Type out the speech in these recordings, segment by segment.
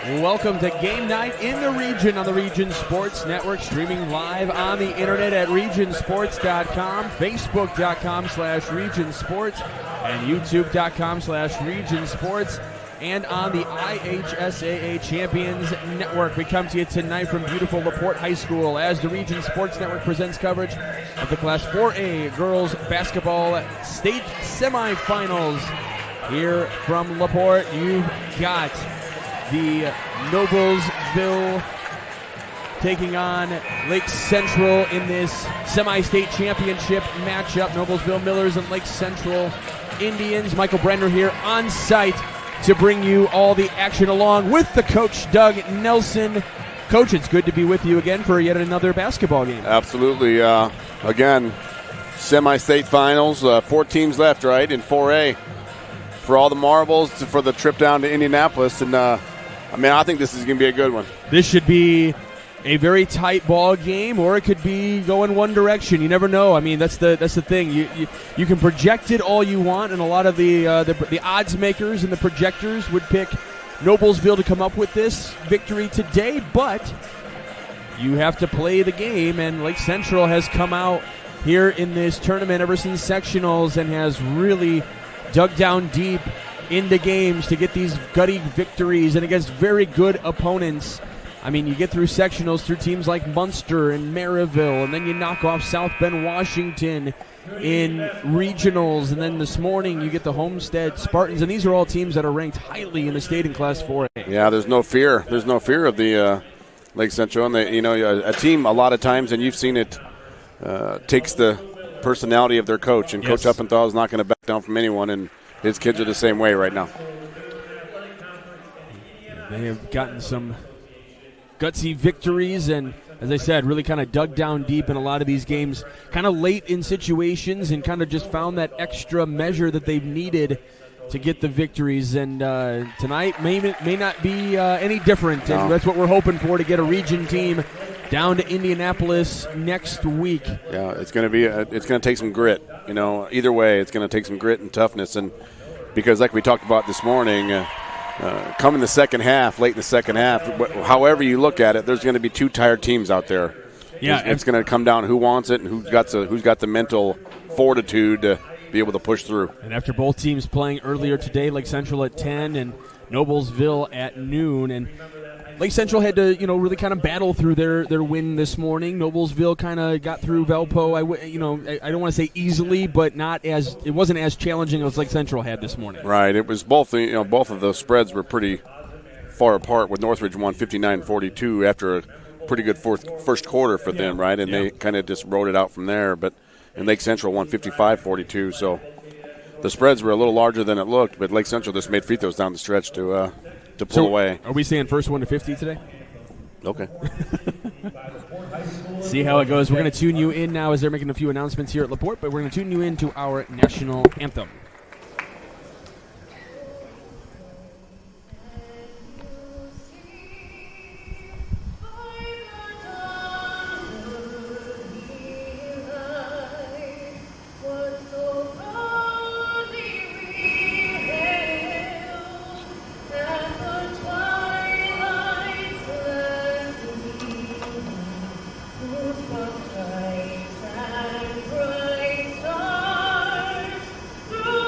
Welcome to Game Night in the Region on the Region Sports Network, streaming live on the internet at regionsports.com, facebook.com/regionsports, and youtube.com/regionsports, and on the IHSAA Champions Network. We come to you tonight from beautiful LaPorte High School as the Region Sports Network presents coverage of the Class 4A Girls Basketball State Semifinals. Here from LaPorte, you've got the Noblesville taking on Lake Central in this semi-state championship matchup. Noblesville Millers and Lake Central Indians. Michael Brenner here on site to bring you all the action along with the coach, Doug Nelson. Coach, it's good to be with you again for yet another basketball game. Absolutely. Again, semi-state finals, 4 teams left, right, in 4A. For all the marbles, for the trip down to Indianapolis, and I think this is going to be a good one. This should be a very tight ball game, or it could be going one direction. You never know. I mean, that's the thing. You can project it all you want, and a lot of the odds makers and the projectors would pick Noblesville to come up with this victory today, but you have to play the game, and Lake Central has come out here in this tournament ever since sectionals and has really dug down deep into games to get these gutty victories and against very good opponents. I mean, you get through sectionals through teams like Munster and Maryville, and then you knock off South Bend, Washington in regionals, and then this morning you get the Homestead Spartans, and these are all teams that are ranked highly in the state in Class 4A. Yeah, there's no fear. There's no fear of the Lake Central, and a team a lot of times, and you've seen it, takes the personality of their coach, and yes. Coach Uppenthal is not going to back down from anyone, and his kids are the same way right now. They have gotten some gutsy victories, and as I said, really kind of dug down deep in a lot of these games, kind of late in situations, and kind of just found that extra measure that they've needed to get the victories. And tonight may not be any different, and that's what we're hoping for, to get a region team down to Indianapolis next week. Yeah, it's going to take some grit. Either way, it's going to take some grit and toughness, and because like we talked about this morning, come in the second half, late in the second half, however you look at it, there's going to be 2 tired teams out there. Yeah, it's going to come down to who wants it and who's got the mental fortitude to be able to push through. And after both teams playing earlier today, Lake Central at 10 and Noblesville at noon, and Lake Central had to, really kind of battle through their win this morning. Noblesville kind of got through Valpo. I don't want to say easily, but it wasn't as challenging as Lake Central had this morning. Right. It was both. Both of the spreads were pretty far apart. With Northridge won 59-42 after a pretty good first quarter for them, right? And they kind of just rode it out from there. And Lake Central won 55-42. So the spreads were a little larger than it looked, but Lake Central just made free throws down the stretch to pull away. Are we saying first 1 to 50 today? Okay. See how it goes. We're going to tune you in now as they're making a few announcements here at LaPorte, but we're going to tune you in to our national anthem. Through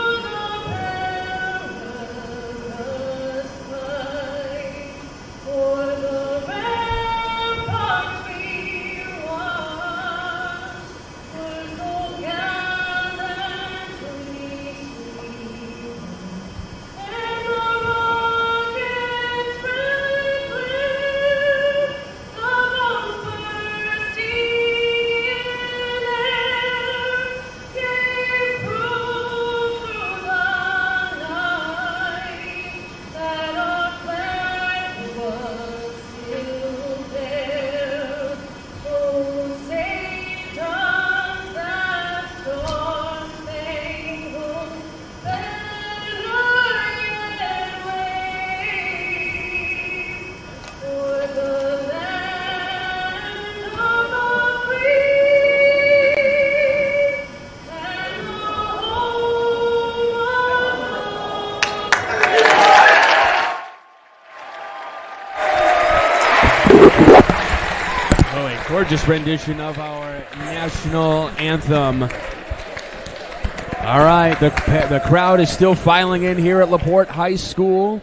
Oh, a gorgeous rendition of our national anthem. All right, the crowd is still filing in here at LaPorte High School.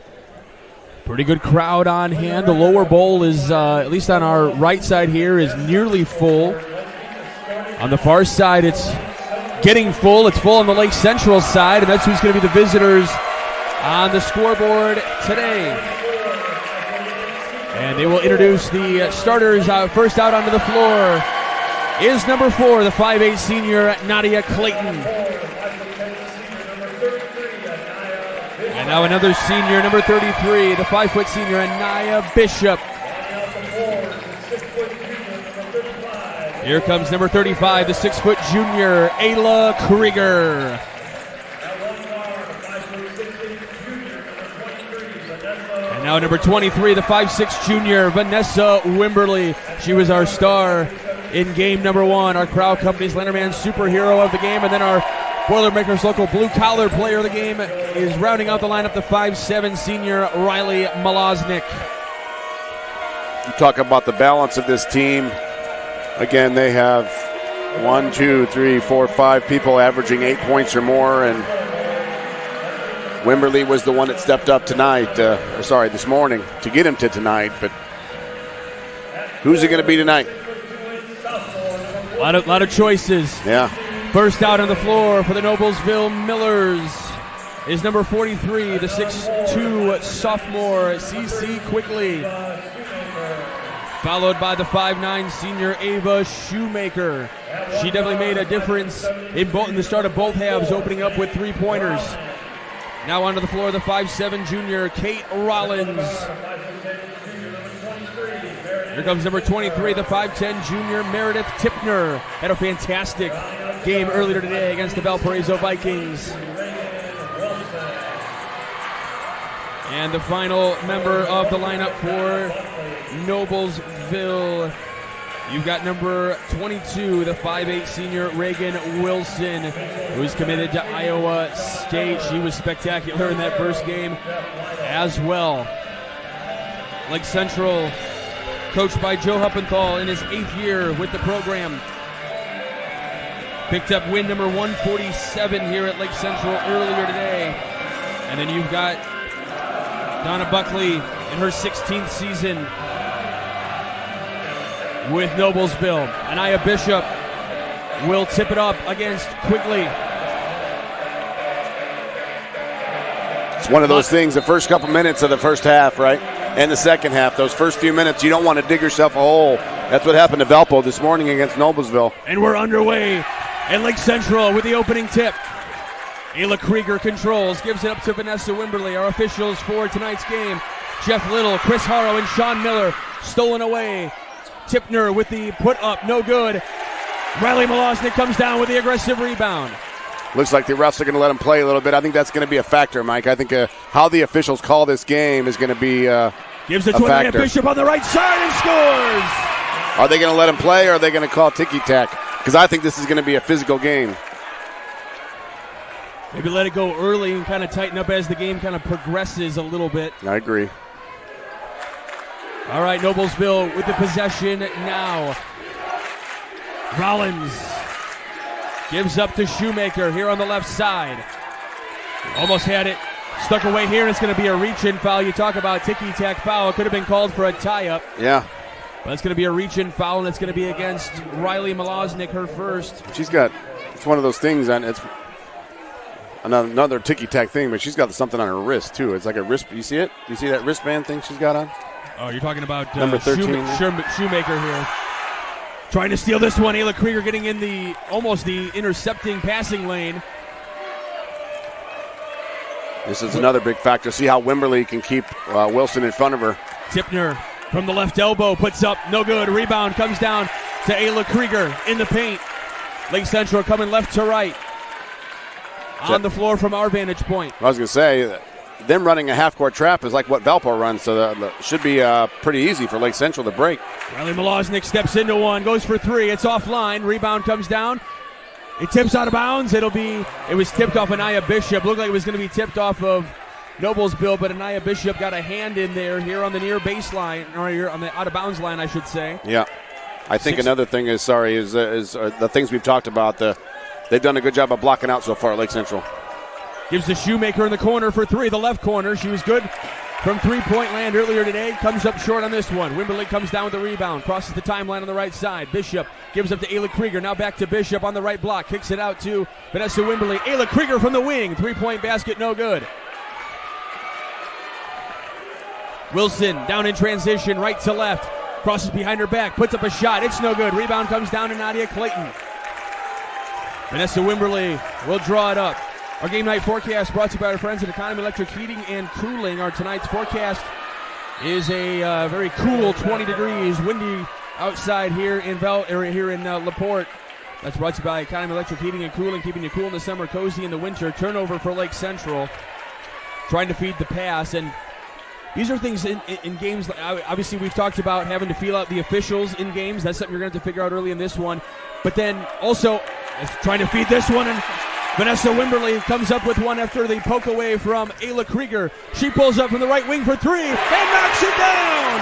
Pretty good crowd on hand. The lower bowl is, at least on our right side here, is nearly full. On the far side, it's getting full. It's full on the Lake Central side, and that's who's going to be the visitors on the scoreboard today. And they will introduce the starters. First out onto the floor is number 4, the 5'8 senior, Nadia Clayton. And now another senior, number 33, the 5' senior, Anaya Bishop. Here comes number 35, the 6' junior, Ayla Krieger. And now number 23, the 5'6 junior, Vanessa Wimberly. She was our star in game number 1, our Crowd Company's Lenderman superhero of the game, and then our Boilermakers local blue-collar player of the game is rounding out the lineup, the 5'7 senior, Riley Malosnik. You talk about the balance of this team. Again, they have 1, 2, 3, 4, 5 people averaging 8 points or more, and Wimberly was the one that stepped up this morning to get him to tonight. But who's it going to be tonight? A lot of choices. Yeah. First out on the floor for the Noblesville Millers is number 43, the 6'2 sophomore, CC Quigley. Followed by the 5'9 senior, Ava Shoemaker. She definitely made a difference in the start of both halves, opening up with 3-pointers. Now onto the floor, the 5'7 junior, Kate Rollins. Here comes number 23, the 5'10 junior, Meredith Tipner. Had a fantastic game earlier today against the Valparaiso Vikings. And the final member of the lineup for Noblesville, you've got number 22, the 5'8 senior, Reagan Wilson, who's committed to Iowa State. She was spectacular in that first game as well. Lake Central, coached by Joe Huppenthal in his 8th year with the program, picked up win number 147 here at Lake Central earlier today. And then you've got Donna Buckley in her 16th season with Noblesville. Anaya Bishop will tip it up against Quigley. It's one of those things, the first couple minutes of the first half, right? And the second half, those first few minutes, you don't want to dig yourself a hole. That's what happened to Valpo this morning against Noblesville. And we're underway at Lake Central with the opening tip. Ayla Krieger controls, gives it up to Vanessa Wimberly. Our officials for tonight's game, Jeff Little, Chris Harrow, and Sean Miller. Stolen away. Tipner with the put up, no good. Riley Malosnik comes down with the aggressive rebound. Looks like the refs are going to let him play a little bit. I think that's going to be a factor, Mike. I think how the officials call this game is going to be gives it to Anaya Bishop on the right side and scores. Are they going to let him play, or are they going to call ticky-tack? Because I think this is going to be a physical game. Maybe let it go early and kind of tighten up as the game kind of progresses a little bit. I agree. All right, Noblesville with the possession now. Rollins gives up to Shoemaker here on the left side. Almost had it. Stuck away here, and it's going to be a reach-in foul. You talk about ticky-tack foul. It could have been called for a tie-up. Yeah. But it's going to be a reach-in foul, and it's going to be against Riley Malosnik, her first. It's one of those things, and it's another ticky-tack thing, but she's got something on her wrist, too. It's like a wrist. You see it? You see that wristband thing she's got on? Oh, you're talking about number 13. Shoemaker here. Trying to steal this one. Ayla Krieger getting in almost the intercepting passing lane. This is another big factor. See how Wimberly can keep Wilson in front of her. Tipner from the left elbow puts up, no good. Rebound comes down to Ayla Krieger in the paint. Lake Central coming left to right. On the floor from our vantage point. I was going to say, them running a half-court trap is like what Valpo runs, so that should be pretty easy for Lake Central to break. Riley Malosnik steps into one, goes for three. It's offline. Rebound comes down. It tips out of bounds. It was tipped off Anaya Bishop. Looked like it was going to be tipped off of Noblesville, but Anaya Bishop got a hand in there here on the near baseline, or here on the out-of-bounds line, I should say. Yeah. I think another thing is the things we've talked about. They've done a good job of blocking out so far at Lake Central. Gives the Shoemaker in the corner for three, the left corner. She was good from three-point land earlier today. Comes up short on this one. Wimberley comes down with the rebound. Crosses the timeline on the right side. Bishop gives up to Ayla Krieger. Now back to Bishop on the right block. Kicks it out to Vanessa Wimberley. Ayla Krieger from the wing. Three-point basket, no good. Wilson down in transition, right to left. Crosses behind her back. Puts up a shot. It's no good. Rebound comes down to Nadia Clayton. Vanessa Wimberley will draw it up. Our game night forecast brought to you by our friends at Economy Electric Heating and Cooling. Our tonight's forecast is a very cool 20 degrees, windy outside here in LaPorte. That's brought to you by Economy Electric Heating and Cooling, keeping you cool in the summer, cozy in the winter. Turnover for Lake Central, trying to feed the pass. And these are things in games. Obviously, we've talked about having to feel out the officials in games. That's something you're going to have to figure out early in this one. But then also trying to feed this one, and Vanessa Wimberley comes up with one after the poke away from Ayla Krieger. She pulls up from the right wing for three and knocks it down.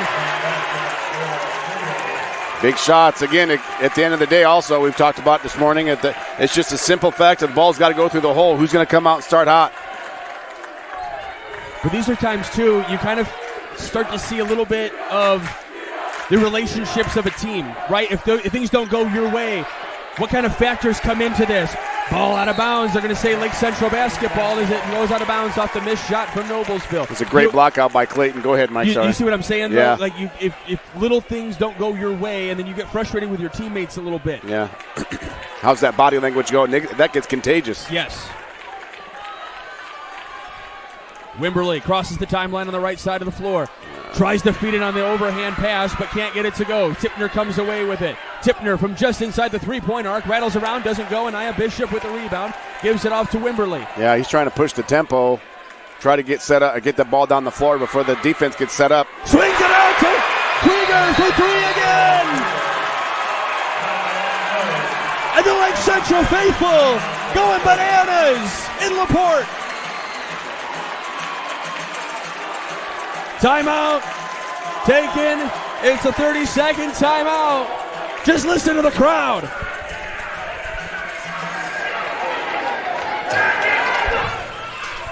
Big shots. Again, at the end of the day, also, we've talked about this morning, it's just a simple fact that the ball's got to go through the hole. Who's going to come out and start hot? But these are times, too, you kind of start to see a little bit of the relationships of a team, right? If things don't go your way, what kind of factors come into this? Ball out of bounds. They're going to say Lake Central basketball as it goes out of bounds off the missed shot from Noblesville. It's a great block out by Clayton. Go ahead, Mike. You see what I'm saying? Yeah. Though? Like if little things don't go your way, and then you get frustrated with your teammates a little bit. Yeah. How's that body language go? That gets contagious. Yes. Wimberley crosses the timeline on the right side of the floor. Tries to feed it on the overhand pass, but can't get it to go. Tipner comes away with it. Tipner from just inside the three-point arc. Rattles around, doesn't go. Anaya Bishop with the rebound. Gives it off to Wimberley. Yeah, he's trying to push the tempo. Try to get set up, get the ball down the floor before the defense gets set up. Swings it out to Krieger for three again! And the Lake Central faithful going bananas in LaPorte. Timeout taken. It's a 30-second timeout. Just listen to the crowd.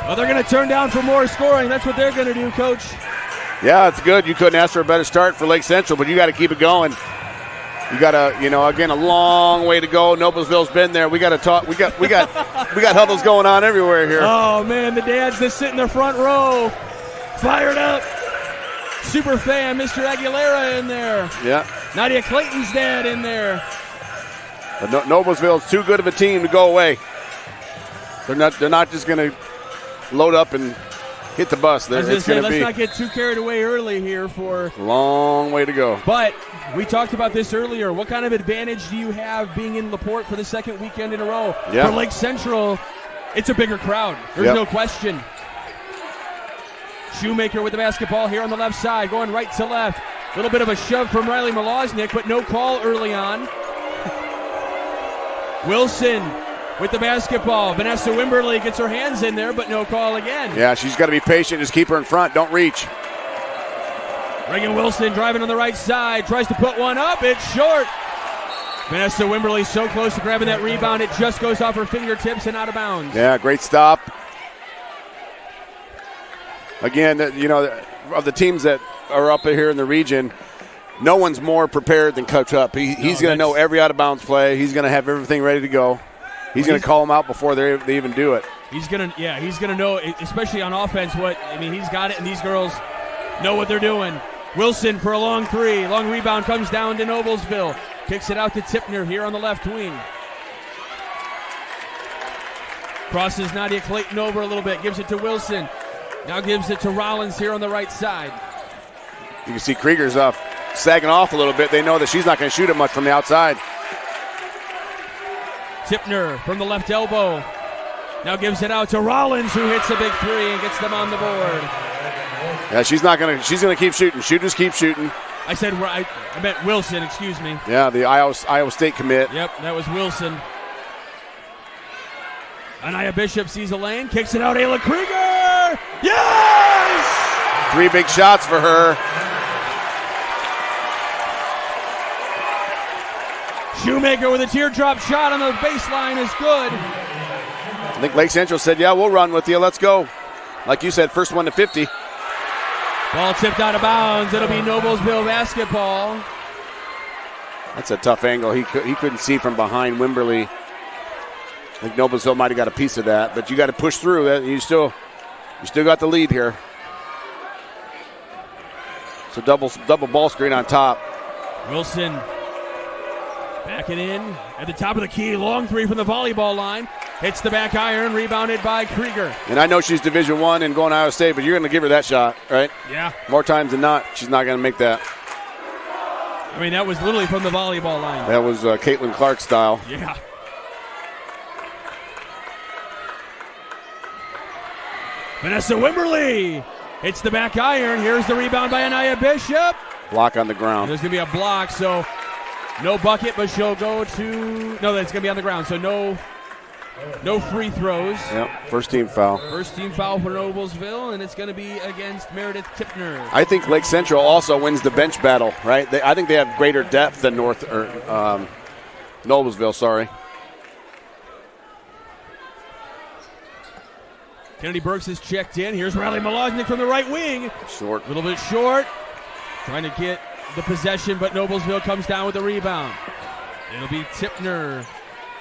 Well, they're going to turn down for more scoring. That's what they're going to do, Coach. Yeah, it's good. You couldn't ask for a better start for Lake Central, but you got to keep it going. You got to, again, a long way to go. Noblesville's been there. We got to talk. We got huddles going on everywhere here. Oh man, the dads that sit in the front row, fired up. Super fan, Mr. Aguilera in there. Yeah. Nadia Clayton's dad in there. Noblesville's too good of a team to go away. They're not just going to load up and hit the bus. Let's not get too carried away early here for long way to go. But we talked about this earlier. What kind of advantage do you have being in LaPorte for the second weekend in a row? Yeah. For Lake Central, it's a bigger crowd. There's no question. Shoemaker with the basketball here on the left side, going right to left. A little bit of a shove from Riley Malosnik, but no call early on. Wilson with the basketball. Vanessa Wimberley gets her hands in there, but no call again. Yeah, she's got to be patient. Just keep her in front. Don't reach. Reagan Wilson driving on the right side. Tries to put one up. It's short. Vanessa Wimberley so close to grabbing that rebound. It just goes off her fingertips and out of bounds. Yeah, great stop. Again, of the teams that are up here in the region, no one's more prepared than Coach Hupp. He's going to know every out-of-bounds play. He's going to have everything ready to go. He's going to call them out before they even do it. He's going to know, especially on offense, he's got it, and these girls know what they're doing. Wilson for a long three. Long rebound comes down to Noblesville. Kicks it out to Tipner here on the left wing. Crosses Nadia Clayton over a little bit. Gives it to Wilson. Now gives it to Rollins here on the right side. You can see Krieger's sagging off a little bit. They know that she's not going to shoot it much from the outside. Tipner from the left elbow. Now gives it out to Rollins, who hits a big three and gets them on the board. Yeah, she's going to keep shooting. Shooters keep shooting. I meant Wilson, excuse me. Yeah, the Iowa State commit. Yep, that was Wilson. Anaya Bishop sees a lane, kicks it out, Ayla Krieger! Yeah! 3 big shots for her. Shoemaker with a teardrop shot on the baseline is good. I think Lake Central said, yeah, we'll run with you. Let's go. Like you said, first one to 50. Ball tipped out of bounds. It'll be Noblesville basketball. That's a tough angle. He couldn't see from behind Wimberley. I think Noblesville might have got a piece of that, but you got to push through that. You still got the lead here. So double ball screen on top. Wilson backing in at the top of the key. Long three from the volleyball line. Hits the back iron, rebounded by Krieger. And I know she's Division I and going to Iowa State, but you're going to give her that shot, right? Yeah. More times than not, she's not going to make that. I mean, that was literally from the volleyball line. That was Caitlin Clark style. Yeah. Vanessa Wimberly hits the back iron. Here's the rebound by Anaya Bishop. Block on the ground. There's going to be a block, so no bucket, but she'll go to... No, that's going to be on the ground, so no free throws. Yep, first team foul. First team foul for Noblesville, and it's going to be against Meredith Tipner. I think Lake Central also wins the bench battle, right? I think they have greater depth than Noblesville, sorry. Kennedy Burks is checked in. Here's Riley Maloznik from the right wing. Short. A little bit short. Trying to get the possession, but Noblesville comes down with the rebound. It'll be Tipner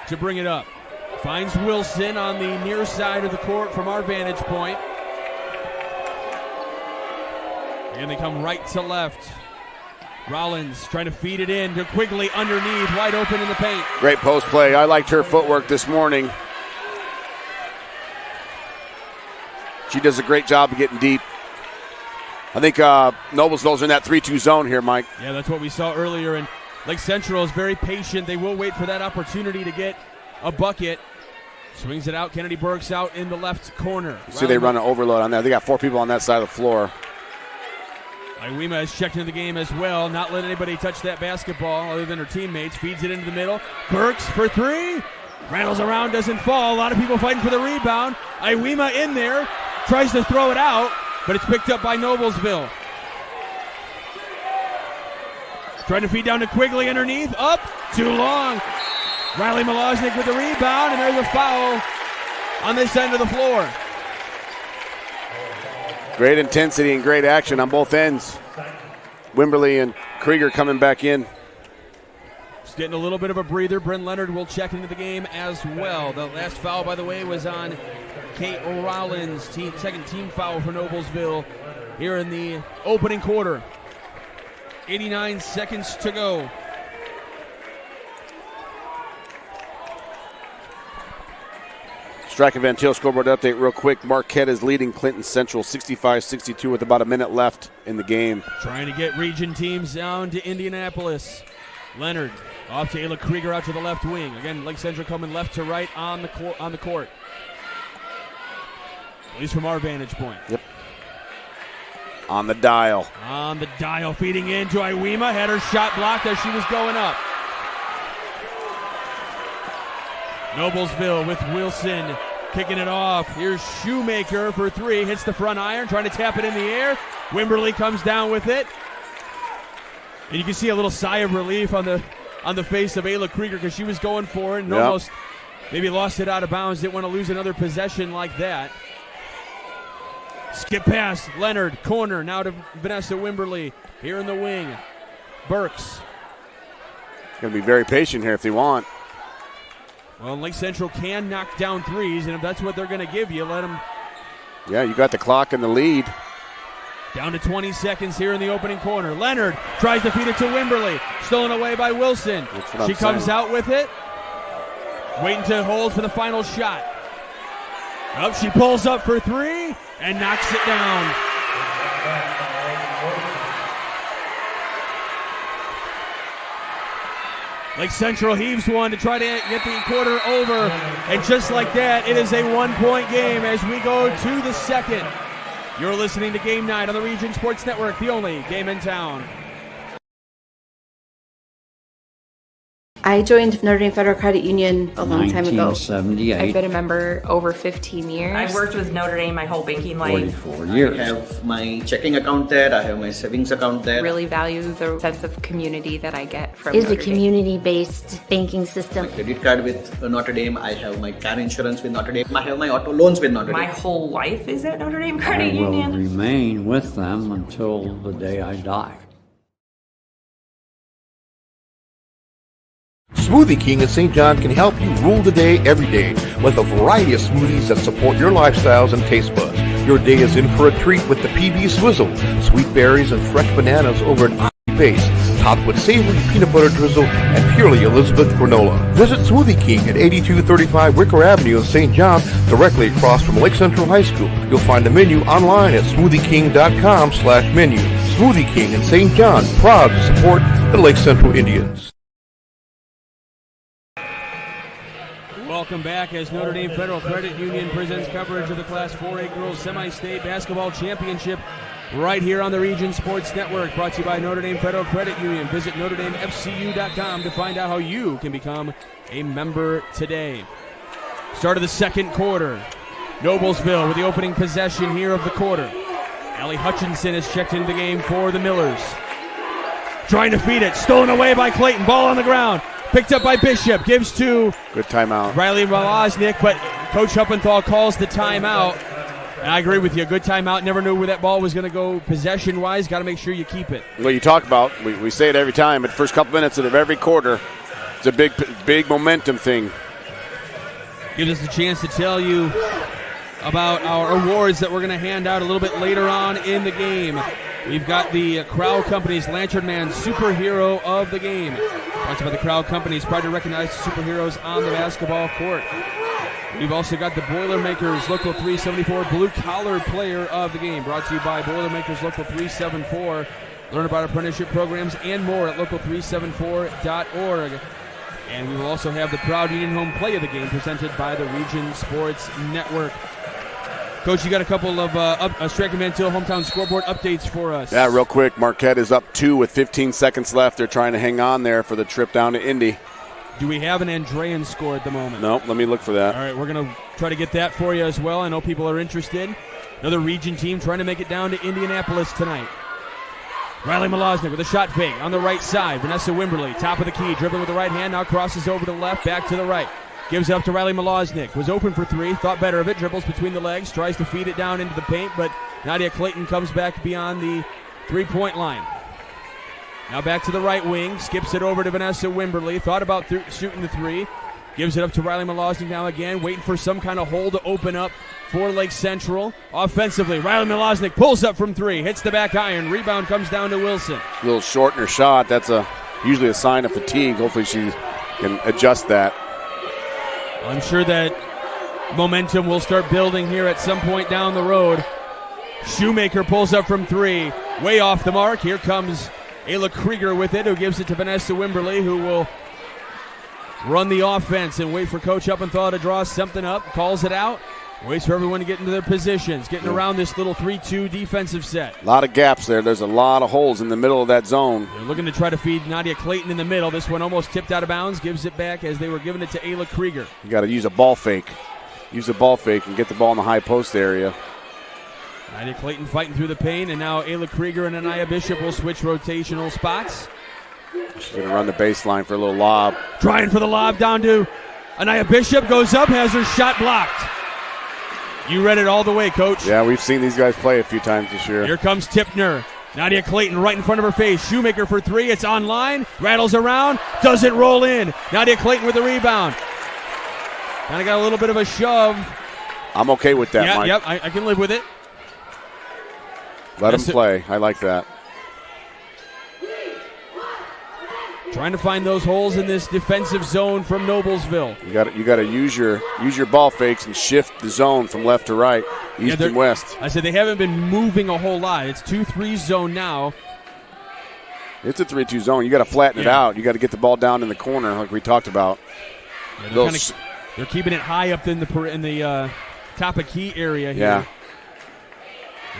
to bring it up. Finds Wilson on the near side of the court from our vantage point. And they come right to left. Rollins trying to feed it in to Quigley underneath, wide open in the paint. Great post play. I liked her footwork this morning. She does a great job of getting deep. I think Noblesville's in that 3-2 zone here, Mike. Yeah, that's what we saw earlier. And Lake Central is very patient. They will wait for that opportunity to get a bucket. Swings it out. Kennedy Burks out in the left corner. See, they run an overload on that. They got 4 people on that side of the floor. Iwema has checked into the game as well. Not letting anybody touch that basketball other than her teammates. Feeds it into the middle. Burks for 3. Rattles around, doesn't fall. A lot of people fighting for the rebound. Iwema in there. Tries to throw it out, but it's picked up by Noblesville. Trying to feed down to Quigley underneath. Up. Too long. Riley Maloznik with the rebound, and there's a foul on this end of the floor. Great intensity and great action on both ends. Wimberley and Krieger coming back in. Just getting a little bit of a breather. Bryn Leonard will check into the game as well. The last foul, by the way, was on Kate O'Rollins. Second team foul for Noblesville here in the opening quarter. 89 seconds to go. Strike and Van Til scoreboard update real quick. Marquette is leading Clinton Central 65-62 with about a minute left in the game. Trying to get region teams down to Indianapolis. Leonard off to Ayla Krieger out to the left wing. Again, Lake Central coming left to right on the court. At least from our vantage point. Yep. On the dial. On the dial, feeding into Iwema. Had her shot blocked as she was going up. Noblesville with Wilson kicking it off. Here's Shoemaker for 3. Hits the front iron, trying to tap it in the air. Wimberley comes down with it. And you can see a little sigh of relief on the face of Ayla Krieger because she was going for it and almost maybe lost it out of bounds. Didn't want to lose another possession like that. Skip pass, Leonard, corner, now to Vanessa Wimberley here in the wing. Burks. Going to be very patient here if they want. Well, Lake Central can knock down threes, and if that's what they're going to give you, let them. Yeah, you got the clock and the lead. Down to 20 seconds here in the opening corner. Leonard tries to feed it to Wimberley. Stolen away by Wilson. She comes out with it. Waiting to hold for the final shot. Up, she pulls up for 3 and knocks it down. Lake Central heaves one to try to get the quarter over. And just like that, it is a 1-point game as we go to the second. You're listening to Game Night on the Region Sports Network, the only game in town. I joined Notre Dame Federal Credit Union a long time ago. 1978. I've been a member over 15 years. I've worked with Notre Dame my whole banking life. 44 years. I have my checking account there. I have my savings account there. Really value the sense of community that I get from Is Notre a Dame. community-based banking system. Credit card with Notre Dame. I have my car insurance with Notre Dame. I have my auto loans with Notre My Dame. whole life is at Notre Dame I Credit will Union. remain with them until the day I die. Smoothie King in St. John can help you rule the day every day with a variety of smoothies that support your lifestyles and taste buds. Your day is in for a treat with the PB Swizzle, sweet berries and fresh bananas over an icy base, topped with savory peanut butter drizzle and purely Elizabeth granola. Visit Smoothie King at 8235 Wicker Avenue in St. John, directly across from Lake Central High School. You'll find the menu online at smoothieking.com/menu. Smoothie King in St. John, proud to support the Lake Central Indians. Welcome back as Notre Dame Federal Credit Union presents coverage of the Class 4A Girls Semi-State Basketball Championship right here on the Region Sports Network, brought to you by Notre Dame Federal Credit Union. Visit NotreDameFCU.com to find out how you can become a member today. Start of the second quarter. Noblesville with the opening possession here of the quarter. Allie Hutchinson has checked into the game for the Millers. Trying to feed it, stolen away by Clayton, ball on the ground. Picked up by Bishop, gives to Good timeout. Riley Malosnik, but Coach Huppenthal calls the timeout. And I agree with you. Good timeout. Never knew where that ball was going to go possession-wise. Got to make sure you keep it. Well, you talk about, we say it every time, but first couple minutes of every quarter, it's a big momentum thing. Gives us a chance to tell you about our awards that we're going to hand out a little bit later on in the game. We've got the Crowd Companies Lantern Man Superhero of the Game. Brought to you by the Crowd Companies, proud to recognize the superheroes on the basketball court. We've also got the Boilermakers Local 374 Blue Collar Player of the Game. Brought to you by Boilermakers Local 374. Learn about apprenticeship programs and more at local374.org. And we will also have the Proud Union Home Play of the Game presented by the Region Sports Network. Coach, you got a couple of Striker Mantell hometown scoreboard updates for us. Yeah, real quick. Marquette is up 2 with 15 seconds left. They're trying to hang on there for the trip down to Indy. Do we have an Andrean score at the moment? No, let me look for that. All right, we're going to try to get that for you as well. I know people are interested. Another region team trying to make it down to Indianapolis tonight. Riley Malosnik with a shot fake on the right side. Vanessa Wimberly, top of the key, dribbling with the right hand, now crosses over to the left, back to the right. Gives it up to Riley Malosnik. Was open for three, thought better of it, dribbles between the legs, tries to feed it down into the paint, but Nadia Clayton comes back beyond the three-point line. Now back to the right wing, skips it over to Vanessa Wimberly, thought about shooting the three, gives it up to Riley Malosnik now again, waiting for some kind of hole to open up for Lake Central. Offensively, Riley Malosnik pulls up from three, hits the back iron, rebound comes down to Wilson. A little short in her shot. That's usually a sign of fatigue. Hopefully she can adjust that. I'm sure that momentum will start building here at some point down the road. Shoemaker pulls up from three, way off the mark. Here comes Ayla Krieger with it, who gives it to Vanessa Wimberly, who will run the offense and wait for Coach Huppenthal to draw something up, calls it out, waits for everyone to get into their positions, getting around this little 3-2 defensive set. A lot of gaps there. There's a lot of holes in the middle of that zone. They're looking to try to feed Nadia Clayton in the middle. This one almost tipped out of bounds, gives it back as they were giving it to Ayla Krieger. You got to use a ball fake. Use a ball fake and get the ball in the high post area. Nadia Clayton fighting through the paint, and now Ayla Krieger and Anaya Bishop will switch rotational spots. She's going to run the baseline for a little lob. Trying for the lob down to Anaya Bishop, goes up, has her shot blocked. You read it all the way, Coach. Yeah, we've seen these guys play a few times this year. Here comes Tipner. Nadia Clayton right in front of her face. Shoemaker for three. It's online. Rattles around. Doesn't roll in. Nadia Clayton with the rebound. Kind of got a little bit of a shove. I'm okay with that, Mike. Yep, I can live with it. Let them play. I like that. Trying to find those holes in this defensive zone from Noblesville. You got to use your ball fakes and shift the zone from left to right, east and west. I said they haven't been moving a whole lot. It's 2-3 zone now. It's a 3-2 zone. You got to flatten it out. You got to get the ball down in the corner, like we talked about. Yeah, they're keeping it high up in the top of key area here. Yeah.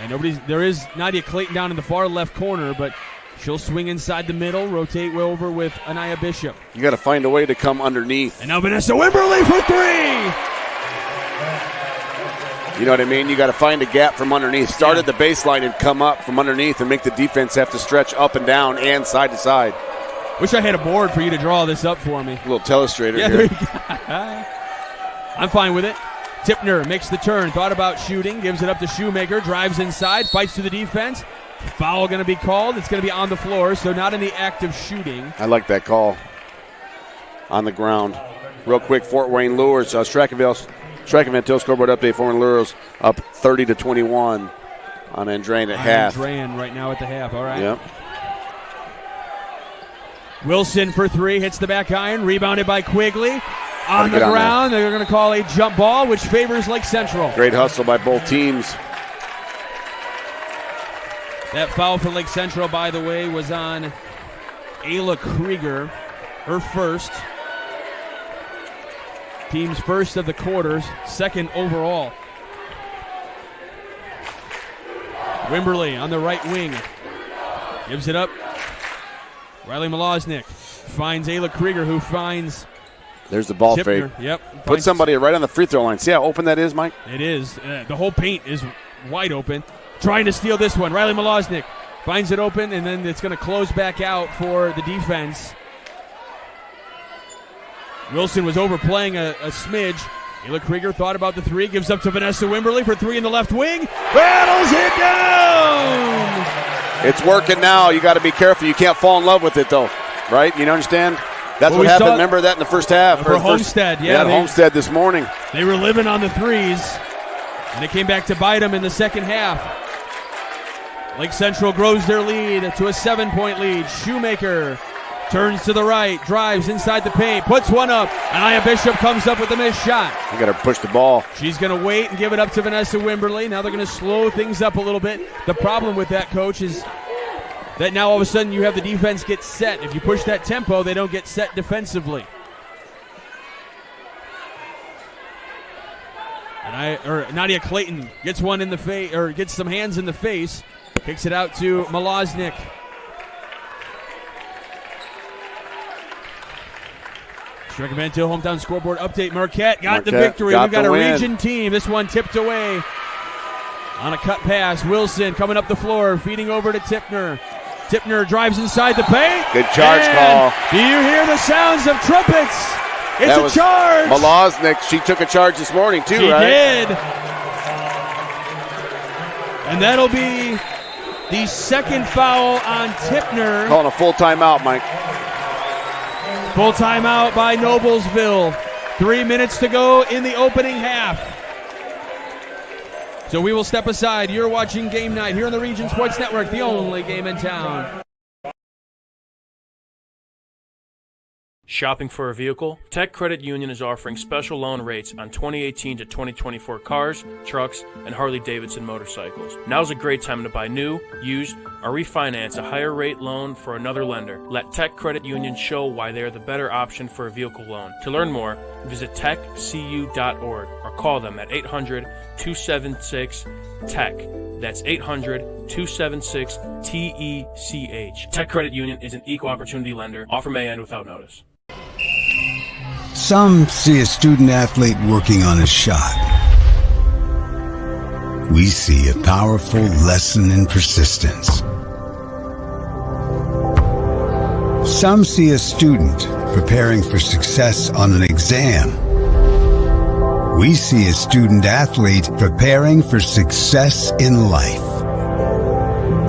And there is Nadia Clayton down in the far left corner, but She'll swing inside the middle, rotate over with Anaya Bishop. You got to find a way to come underneath. And now Vanessa Wimberly for three. You know what I mean? You got to find a gap from underneath. Start at the baseline and come up from underneath and make the defense have to stretch up and down and side to side. Wish I had a board for you to draw this up for me. A little telestrator Yeah, here. I'm fine with it. Tipner makes the turn, thought about shooting, gives it up to Shoemaker, drives inside, fights to the defense. Foul going to be called. It's going to be on the floor, so not in the act of shooting. I like that call. On the ground. Real quick, Fort Wayne Lures, Track and Van scoreboard update. Fort Wayne Lures up 30-21 on Andrean at half. Andrean right now at the half, all right. Yep. Wilson for three, hits the back iron, rebounded by Quigley. On the ground, they're going to call a jump ball, which favors Lake Central. Great hustle by both teams. That foul for Lake Central, by the way, was on Ayla Krieger, her first. Team's first of the quarters, second overall. Wimberly on the right wing. Gives it up. Riley Malosnik finds Ayla Krieger, who finds... There's the ball Tipner. fake. Yep. Put somebody right on the free throw line. See how open that is, Mike? It is. The whole paint is wide open. Trying to steal this one. Riley Malosnik finds it open, and then it's going to close back out for the defense. Wilson was overplaying a smidge. Ayla Krieger thought about the three. Gives up to Vanessa Wimberly for three in the left wing. Battles it down! It's working now. You got to be careful. You can't fall in love with it, though. Right? You understand? That's what happened. Remember that in the first half. For Homestead, yeah. Homestead this morning. They were living on the threes, and it came back to bite them in the second half. Lake Central grows their lead to a 7-point lead. Shoemaker turns to the right, drives inside the paint, puts one up, and Aya Bishop comes up with a missed shot. You got to push the ball. She's going to wait and give it up to Vanessa Wimberly. Now they're going to slow things up a little bit. The problem with that, Coach, is that now all of a sudden you have the defense get set. If you push that tempo, they don't get set defensively. And Nadia Clayton gets one in the face, or gets some hands in the face, kicks it out to Malosnik. Striker Van Til hometown scoreboard update. Marquette got the victory. We've got a region team. This one tipped away on a cut pass. Wilson coming up the floor, feeding over to Tipner. Tipner drives inside the paint. Good charge call. Do you hear the sounds of trumpets? It's a charge. Malosnik, she took a charge this morning too, she right? She did. And that'll be the second foul on Tipner. Calling a full timeout, Mike. Full timeout by Noblesville. 3 minutes to go in the opening half. So we will step aside. You're watching Game Night here on the Region Sports Network, the only game in town. Shopping for a vehicle? Tech Credit Union is offering special loan rates on 2018 to 2024 cars, trucks, and Harley-Davidson motorcycles. Now's a great time to buy new, used, or refinance a higher rate loan for another lender. Let Tech Credit Union show why they are the better option for a vehicle loan. To learn more, visit techcu.org or call them at 800-276-TECH. That's 800-276-TECH. Tech Credit Union is an equal opportunity lender. Offer may end without notice. Some see a student athlete working on a shot. We see a powerful lesson in persistence. Some see a student preparing for success on an exam. We see a student athlete preparing for success in life.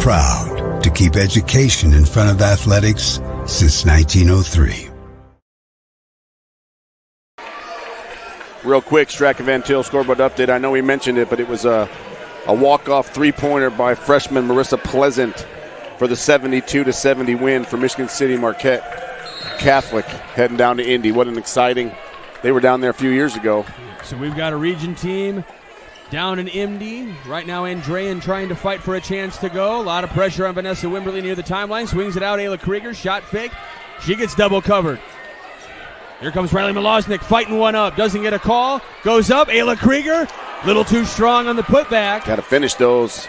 Proud to keep education in front of athletics since 1903. Real quick, Strachan Van Til scoreboard update. I know we mentioned it, but it was a walk-off three-pointer by freshman Marissa Pleasant for the 72-70 win for Michigan City Marquette Catholic heading down to Indy. What an exciting. They were down there a few years ago. So we've got a region team down in Indy. Right now, Andrean trying to fight for a chance to go. A lot of pressure on Vanessa Wimberly near the timeline. Swings it out, Ayla Krieger. Shot fake. She gets double covered. Here comes Riley Malosnik fighting one up. Doesn't get a call. Goes up. Ayla Krieger. Little too strong on the putback. Got to finish those.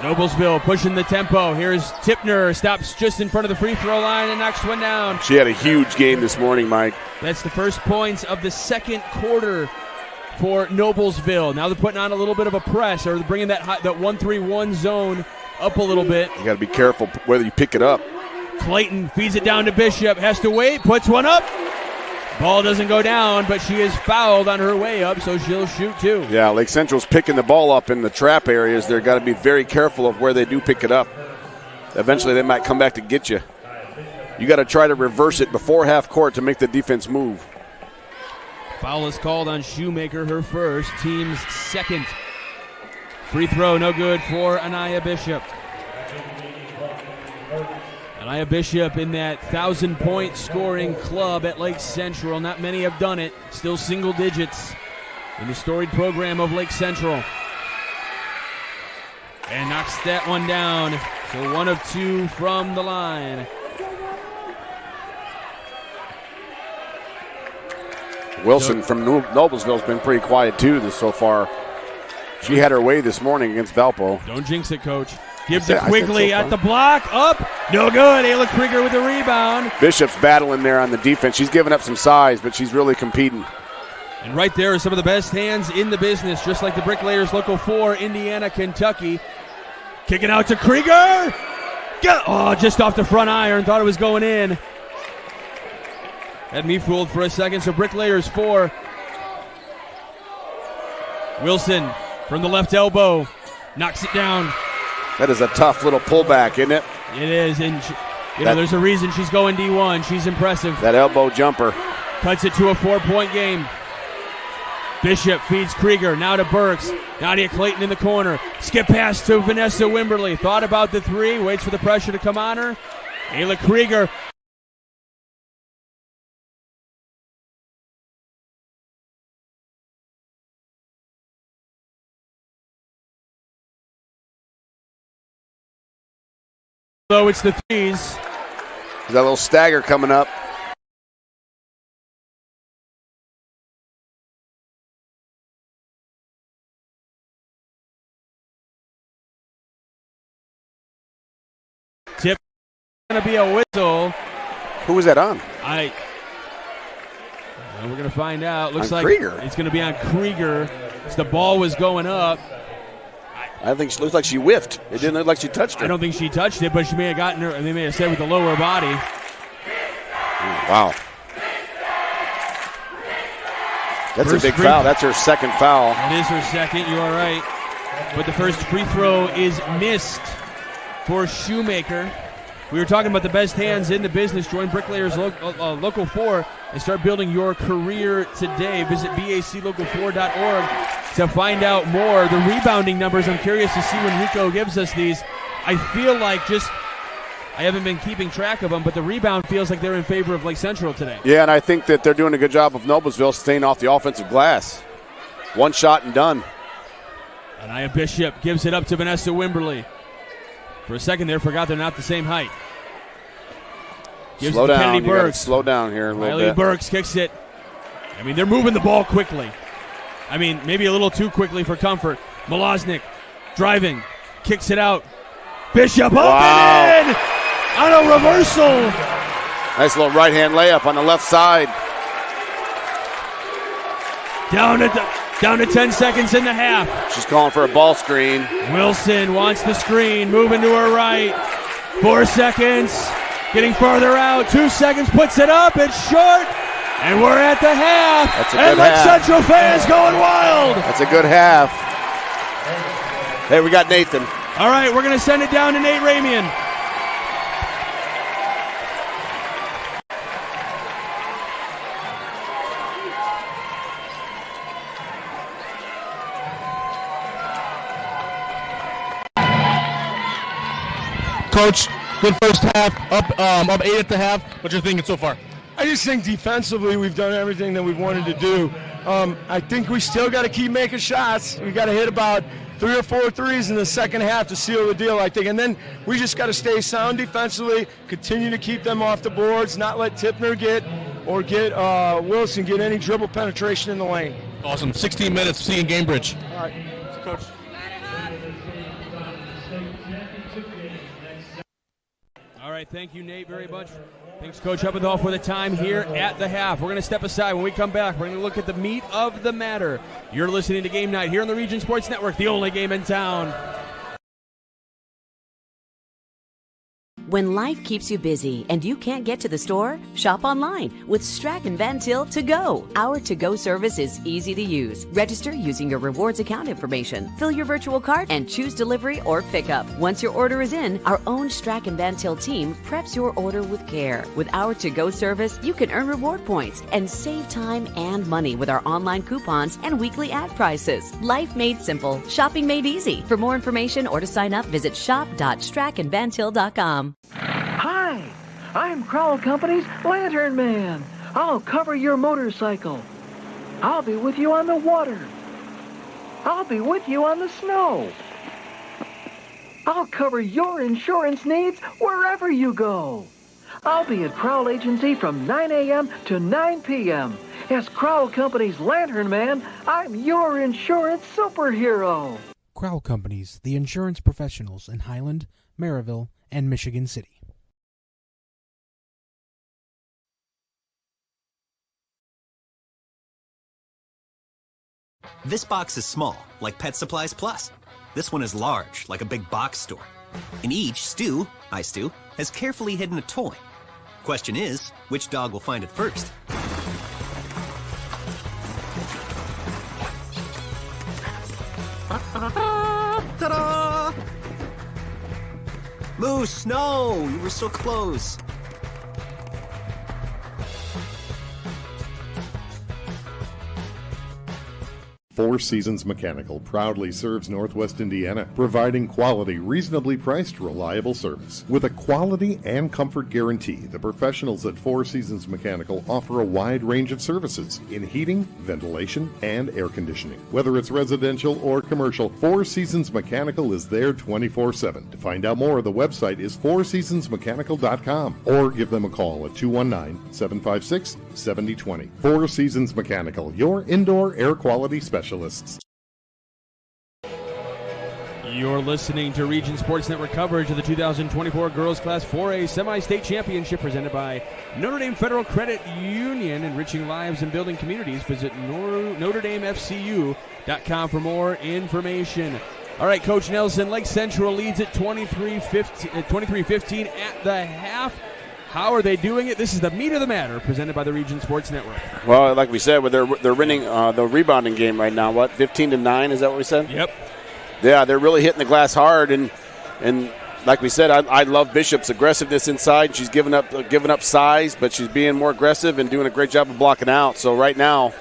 Noblesville pushing the tempo. Here's Tipner, stops just in front of the free throw line and knocks one down. She had a huge game this morning, Mike. That's the first points of the second quarter for Noblesville. Now they're putting on a little bit of a press, or bringing that 1-3-1 zone up a little bit. You got to be careful whether you pick it up. Clayton feeds it down to Bishop, has to wait, puts one up. Ball doesn't go down, but she is fouled on her way up, so she'll shoot too. Yeah, Lake Central's picking the ball up in the trap areas. They've got to be very careful of where they do pick it up. Eventually they might come back to get you. You got to try to reverse it before half court to make the defense move. Foul is called on Shoemaker, her first, team's second. Free throw, no good for Anaya Bishop. Anaya Bishop in that 1,000-point scoring club at Lake Central. Not many have done it. Still single digits in the storied program of Lake Central. And knocks that one down. So 1 of 2 from the line. Wilson from Noblesville has been pretty quiet too so far. She had her way this morning against Valpo. Don't jinx it, Coach. Gives it Quigley at the block. Up. No good. Ayla Krieger with the rebound. Bishop's battling there on the defense. She's giving up some size, but she's really competing. And right there are some of the best hands in the business, just like the Bricklayers Local 4, Indiana, Kentucky. Kicking out to Krieger. Just off the front iron. Thought it was going in. Had me fooled for a second. So Bricklayers 4. Wilson from the left elbow. Knocks it down. That is a tough little pullback, isn't it? It is, and there's a reason she's going D1. She's impressive. That elbow jumper. Cuts it to a 4-point game. Bishop feeds Krieger, now to Burks. Nadia Clayton in the corner. Skip pass to Vanessa Wimberly. Thought about the three, waits for the pressure to come on her. Ayla Krieger. So it's the threes. There's that little stagger coming up. Tip going to be a whistle. Who was that on? We're going to find out. Looks like Krieger. It's going to be on Krieger. As the ball was going up. I think she looks like she whiffed. It didn't look like she touched her. I don't think she touched it, but she may have gotten her, and they may have said with the lower body. Wow. That's a big foul. That's her second foul. It is her second. You are right. But the first free throw is missed for Shoemaker. We were talking about the best hands in the business. Join Bricklayers Local 4 and start building your career today. Visit baclocal4.org to find out more. The rebounding numbers, I'm curious to see when Rico gives us these. I feel like I haven't been keeping track of them, but the rebound feels like they're in favor of Lake Central today. Yeah, and I think that they're doing a good job of Noblesville staying off the offensive glass. One shot and done. Anaya Bishop gives it up to Vanessa Wimberly. For a second there, forgot they're not the same height. Gives Slow it to down. Kennedy You gotta Burks. slow down here a little Riley bit. Burks kicks it. I mean, they're moving the ball quickly. I mean, maybe a little too quickly for comfort. Malosnik driving, kicks it out. Bishop up and in on a reversal. Nice little right-hand layup on the left side. Down to 10 seconds in the half. She's calling for a ball screen. Wilson wants the screen, moving to her right. 4 seconds, getting farther out. 2 seconds, puts it up. It's short, and we're at the half. That's a good Lake half. Central fans going wild. That's a good half. Hey, we got Nathan. All right, we're going to send it down to Nate Ramian. Coach, good first half, up 8 at the half. What you thinking so far? I just think defensively we've done everything that we've wanted to do. I think we still got to keep making shots. We got to hit about 3 or 4 threes in the second half to seal the deal, I think. And then we just got to stay sound defensively, continue to keep them off the boards, not let Tipner get Wilson get any dribble penetration in the lane. Awesome. 16 minutes, seeing Gamebridge. All right. Coach. right, thank you, Nate, very much. Thanks, Coach Uppenthal, for the time here at the half. We're going to step aside. When we come back, we're going to look at the meat of the matter. You're listening to Game Night here on the Region Sports Network, the only game in town. When life keeps you busy and you can't get to the store, shop online with Strachan Van Til To Go. Our to-go service is easy to use. Register using your rewards account information, fill your virtual cart, and choose delivery or pickup. Once your order is in, our own Strachan Van Til team preps your order with care. With our to-go service, you can earn reward points and save time and money with our online coupons and weekly ad prices. Life made simple, shopping made easy. For more information or to sign up, visit shop.strachanvantil.com. Hi, I'm Crowell Company's Lantern Man. I'll cover your motorcycle. I'll be with you on the water. I'll be with you on the snow. I'll cover your insurance needs wherever you go. I'll be at Crowell Agency from 9 a.m. to 9 p.m. As Crowell Company's Lantern Man, I'm your insurance superhero. Crowell Companies, the insurance professionals in Highland, Maryville, and Michigan City. This box is small, like Pet Supplies Plus. This one is large, like a big box store. In each, Stu, hi Stu, has carefully hidden a toy. Question is, which dog will find it first? Ta-da! Moose, no! You were so close. Four Seasons Mechanical proudly serves Northwest Indiana, providing quality, reasonably priced, reliable service. With a quality and comfort guarantee, the professionals at Four Seasons Mechanical offer a wide range of services in heating, ventilation, and air conditioning. Whether it's residential or commercial, Four Seasons Mechanical is there 24/7. To find out more, the website is fourseasonsmechanical.com or give them a call at 219-756-7020. Four Seasons Mechanical, your indoor air quality specialist. You're listening to Region Sports Network coverage of the 2024 Girls Class 4A Semi-State Championship presented by Notre Dame Federal Credit Union, enriching lives and building communities. Visit NotreDameFCU.com for more information. All right, Coach Nelson, Lake Central leads at 23-15 at the half. How are they doing it? This is the meat of the matter, presented by the Region Sports Network. Well, like we said, they're winning the rebounding game right now. What, 15-9? Is that what we said? Yep. Yeah, they're really hitting the glass hard, and like we said, I love Bishop's aggressiveness inside. She's giving up size, but she's being more aggressive and doing a great job of blocking out. So right now,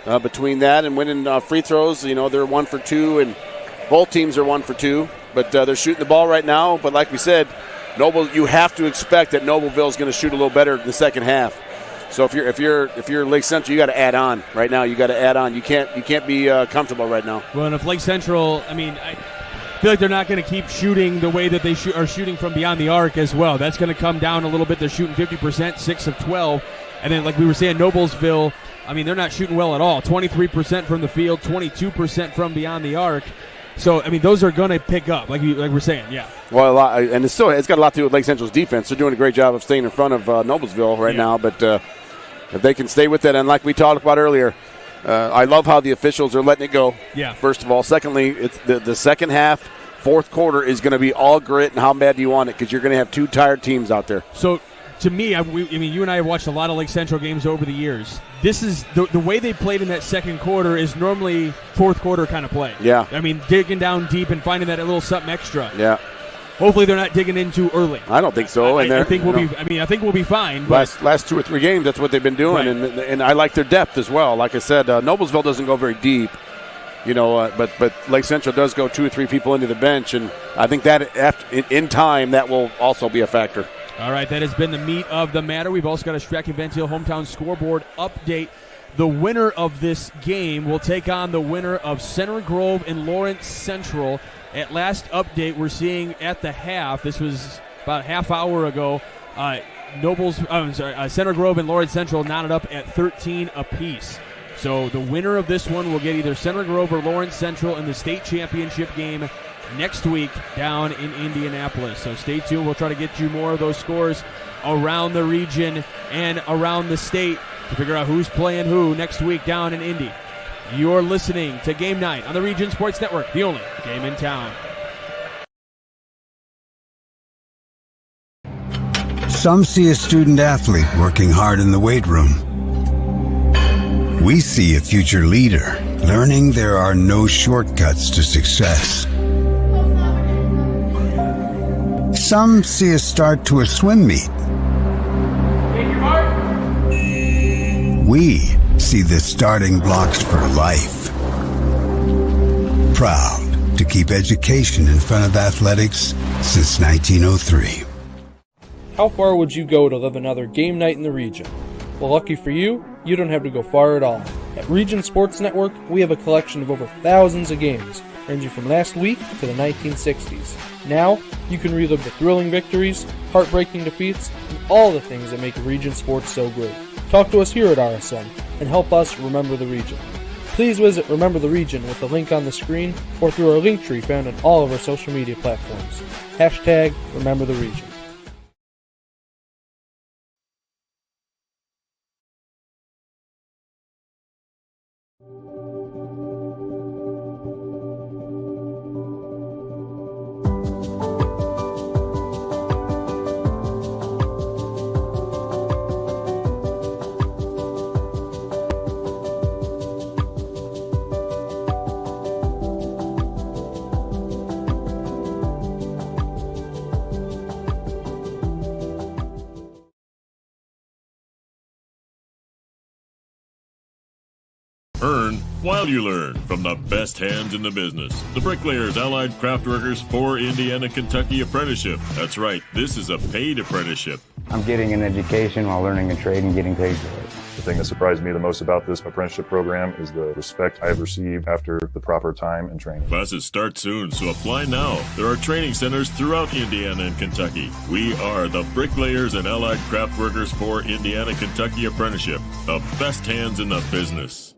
between that and winning free throws, they're 1 for 2, and both teams are 1 for 2. But they're shooting the ball right now. But like we said, you have to expect that Noblesville is going to shoot a little better in the second half. So if you're Lake Central, you got to add on right now. You got to add on. You can't be comfortable right now. Well, and if Lake Central, I feel like they're not going to keep shooting the way that they are shooting from beyond the arc as well. That's going to come down a little bit. They're shooting 50%, 6 of 12, and then like we were saying, Noblesville, they're not shooting well at all. 23% from the field, 22% from beyond the arc. So, those are going to pick up, like we're saying, yeah. Well, and it's got a lot to do with Lake Central's defense. They're doing a great job of staying in front of Noblesville right now, but if they can stay with it, and like we talked about earlier, I love how the officials are letting it go. Yeah. First of all. Secondly, it's the second half, fourth quarter is going to be all grit and how bad do you want it, because you're going to have two tired teams out there. So, to me, you and I have watched a lot of Lake Central games over the years. This is the way they played in that second quarter is normally fourth quarter kind of play. Yeah. Digging down deep and finding that little something extra. Yeah. Hopefully they're not digging in too early. I don't think so. I think we'll be fine. But last 2 or 3 games, that's what they've been doing, right. and I like their depth as well. Like I said, Noblesville doesn't go very deep, but Lake Central does go 2 or 3 people into the bench, and I think that in time that will also be a factor. All right, that has been the meat of the matter. We've also got a Strachan Van Til hometown scoreboard update. The winner of this game will take on the winner of Center Grove and Lawrence Central. At last update, we're seeing at the half, this was about a half hour ago, Center Grove and Lawrence Central knotted up at 13 apiece. So the winner of this one will get either Center Grove or Lawrence Central in the state championship game next week down in Indianapolis. So stay tuned. We'll try to get you more of those scores around the region and around the state to figure out who's playing who next week down in Indy. You're listening to Game Night on the Region Sports Network, the only game in town. Some see a student athlete working hard in the weight room. We see a future leader learning there are no shortcuts to success. Some see a start to a swim meet. We see the starting blocks for life. Proud to keep education in front of athletics since 1903. How far would you go to live another game night in the region? Well, lucky for you, you don't have to go far at all. At Region Sports Network, we have a collection of over thousands of games, ranging from last week to the 1960s. Now, you can relive the thrilling victories, heartbreaking defeats, and all the things that make Region Sports so great. Talk to us here at RSN and help us remember the region. Please visit Remember the Region with the link on the screen or through our link tree found on all of our social media platforms. Hashtag Remember the Region. Earn while you learn from the best hands in the business. The Bricklayers Allied Craft Workers for Indiana, Kentucky Apprenticeship. That's right, this is a paid apprenticeship. I'm getting an education while learning a trade and getting paid for it. The thing that surprised me the most about this apprenticeship program is the respect I've received after the proper time and training. Classes start soon, so apply now. There are training centers throughout Indiana and Kentucky. We are the Bricklayers and Allied Craft Workers for Indiana, Kentucky Apprenticeship. The best hands in the business.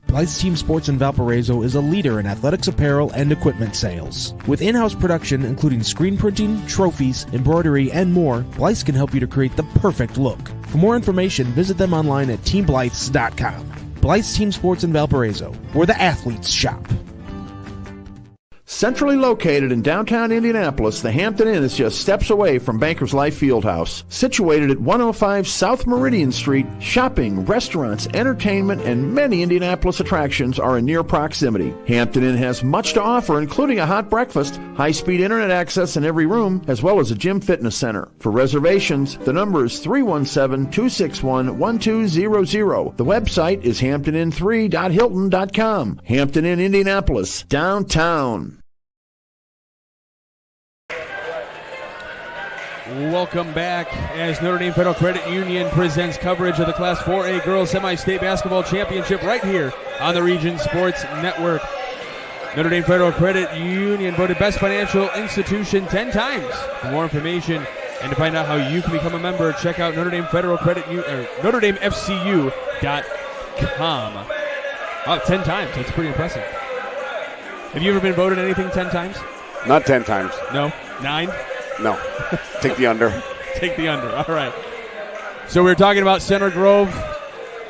Blythe's Team Sports in Valparaiso is a leader in athletics apparel and equipment sales. With in-house production including screen printing, trophies, embroidery, and more, Blythe's can help you to create the perfect look. For more information, visit them online at teamblythes.com. Blythe's Team Sports in Valparaiso, where the athletes shop. Centrally located in downtown Indianapolis, the Hampton Inn is just steps away from Bankers Life Fieldhouse. Situated at 105 South Meridian Street, shopping, restaurants, entertainment, and many Indianapolis attractions are in near proximity. Hampton Inn has much to offer, including a hot breakfast, high-speed internet access in every room, as well as a gym fitness center. For reservations, the number is 317-261-1200. The website is hamptonin3.hilton.com. Hampton Inn, Indianapolis, downtown. Welcome back as Notre Dame Federal Credit Union presents coverage of the Class 4A Girls Semi-State Basketball Championship right here on the Region Sports Network. Notre Dame Federal Credit Union voted Best Financial Institution 10 times. For more information and to find out how you can become a member, check out Notre Dame Federal Credit Union, or NotreDameFCU.com. Wow, 10 times. That's pretty impressive. Have you ever been voted anything 10 times? Not 10 times. No? 9? No. Take the under. Take the under. All right. So we're talking about Center Grove.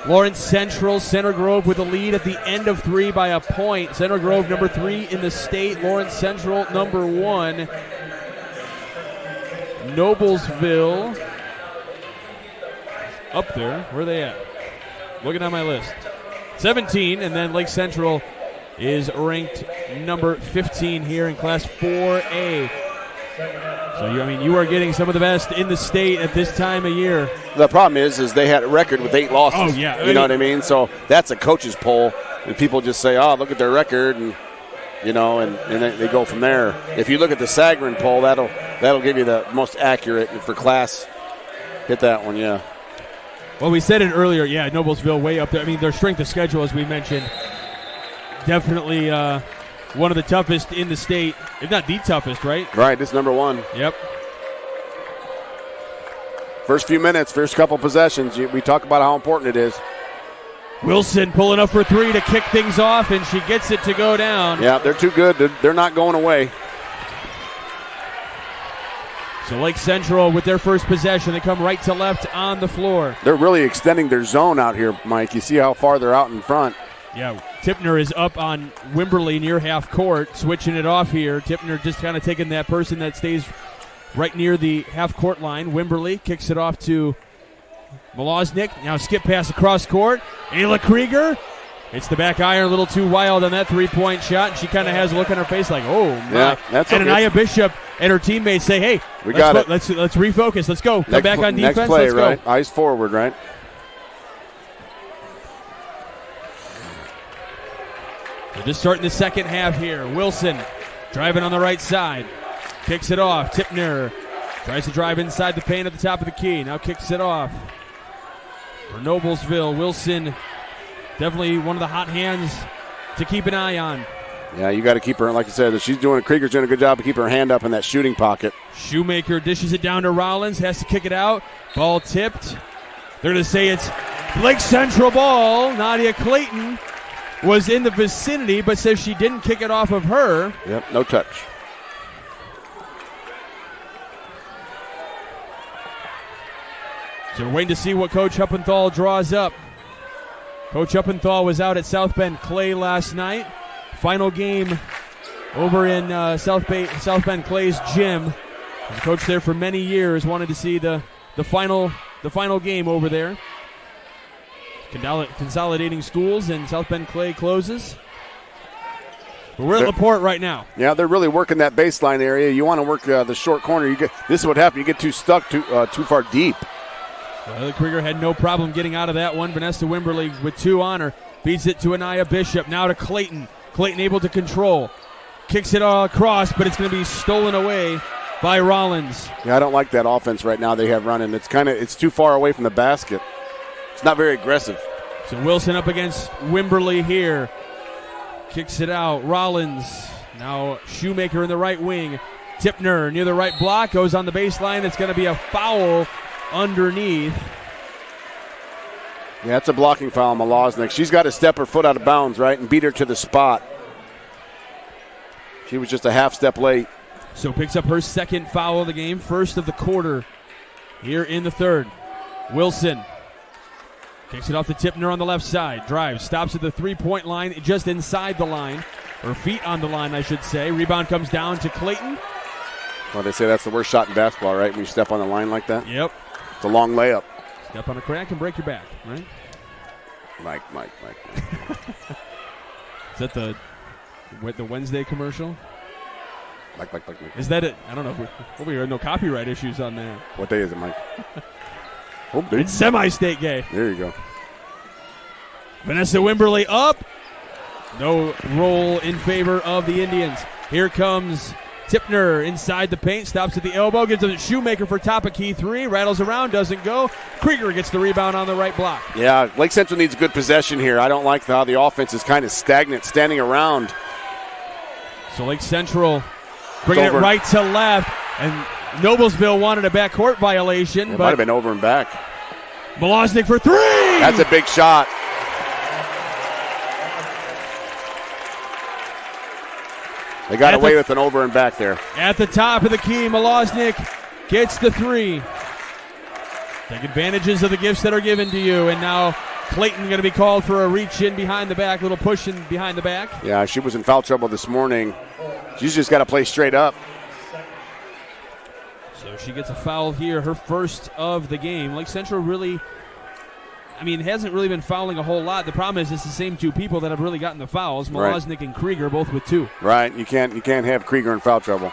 Lawrence Central. Center Grove with a lead at the end of 3 by a point. Center Grove number 3 in the state. Lawrence Central number 1. Noblesville up there. Where are they at? Looking at my list. 17, and then Lake Central is ranked number 15 here in Class 4A. So, you are getting some of the best in the state at this time of year. The problem is they had a record with 8 losses. Oh, yeah. You know what I mean? So that's a coach's poll. And people just say, oh, look at their record, and they go from there. If you look at the Sagarin poll, that'll give you the most accurate. And for class, hit that one, yeah. Well, we said it earlier, yeah, Noblesville way up there. Their strength of schedule, as we mentioned, definitely one of the toughest in the state, if not the toughest, right? Right, this is number 1. Yep. First few minutes, first couple possessions, we talk about how important it is. Wilson pulling up for three to kick things off, and she gets it to go down. Yeah, they're too good. They're not going away. So Lake Central with their first possession. They come right to left on the floor. They're really extending their zone out here, Mike. You see how far they're out in front. Yeah, Tipner is up on Wimberly near half court, switching it off here. Tipner just kind of taking that person that stays right near the half court line. Wimberly kicks it off to Malosnik. Now skip pass across court. Ayla Krieger. It's the back iron, a little too wild on that three-point shot, and she kind of has a look on her face like, oh, my. Yeah, that's okay. And Anaya Bishop and her teammates say, hey, let's refocus. Let's go. Come back on defense. Next play, let's right? Go. Eyes forward, right? We're just starting the second half here. Wilson driving on the right side. Kicks it off. Tipner tries to drive inside the paint at the top of the key. Now kicks it off. For Noblesville, Wilson definitely one of the hot hands to keep an eye on. Yeah, you got to keep her, like I said, Krieger's doing a good job of keeping her hand up in that shooting pocket. Shoemaker dishes it down to Rollins, has to kick it out. Ball tipped. They're going to say it's Lake Central ball. Nadia Clayton was in the vicinity, but says she didn't kick it off of her. Yep, no touch. So we're waiting to see what Coach Huppenthal draws up. Coach Huppenthal was out at South Bend Clay last night. Final game over in South Bend Clay's gym. And coach there for many years wanted to see the final game over there. Consolidating schools, and South Bend Clay closes. But we're at LaPorte right now. Yeah, they're really working that baseline area. You want to work the short corner. This is what happens. You get too stuck too far deep. Krieger had no problem getting out of that one. Vanessa Wimberly with two on her. Feeds it to Anaya Bishop. Now to Clayton. Clayton able to control. Kicks it all across, but it's going to be stolen away by Rollins. Yeah, I don't like that offense right now they have running. It's too far away from the basket. It's not very aggressive. So Wilson up against Wimberly here. Kicks it out. Rollins. Now Shoemaker in the right wing. Tipner near the right block. Goes on the baseline. It's going to be a foul underneath. Yeah, it's a blocking foul on Malosnik. She's got to step her foot out of bounds, right, and beat her to the spot. She was just a half step late. So picks up her second foul of the game, first of the quarter here in the third. Wilson kicks it off to Tipner on the left side. Drives, stops at the three-point line, just inside the line, or feet on the line, I should say. Rebound comes down to Clayton. Well, they say that's the worst shot in basketball, right, when you step on the line like that? Yep. It's a long layup. Step on a crack and break your back, right? Mike. Is that the Wednesday commercial? Mike. Is that it? I don't know. We had no copyright issues on that. What day is it, Mike? It's semi-state gay. There you go. Vanessa Wimberly up. No roll in favor of the Indians. Here comes Tipner inside the paint, stops at the elbow, gives it to Shoemaker for top of key three, rattles around, doesn't go. Krieger gets the rebound on the right block. Yeah, Lake Central needs a good possession here. I don't like how the offense is kind of stagnant, standing around. So Lake Central bringing it right to left, and Noblesville wanted a backcourt violation. It might have been over and back. Malosnik for three! That's a big shot. They got away with an over and back there. At the top of the key, Malosnik gets the three. Take advantages of the gifts that are given to you. And now Clayton going to be called for a reach in behind the back, little push in behind the back. Yeah, she was in foul trouble this morning. She's just got to play straight up. So she gets a foul here, her first of the game. Lake Central really, hasn't really been fouling a whole lot. The problem is it's the same two people that have really gotten the fouls. Malosnik and Krieger both with two. Right, you can't have Krieger in foul trouble.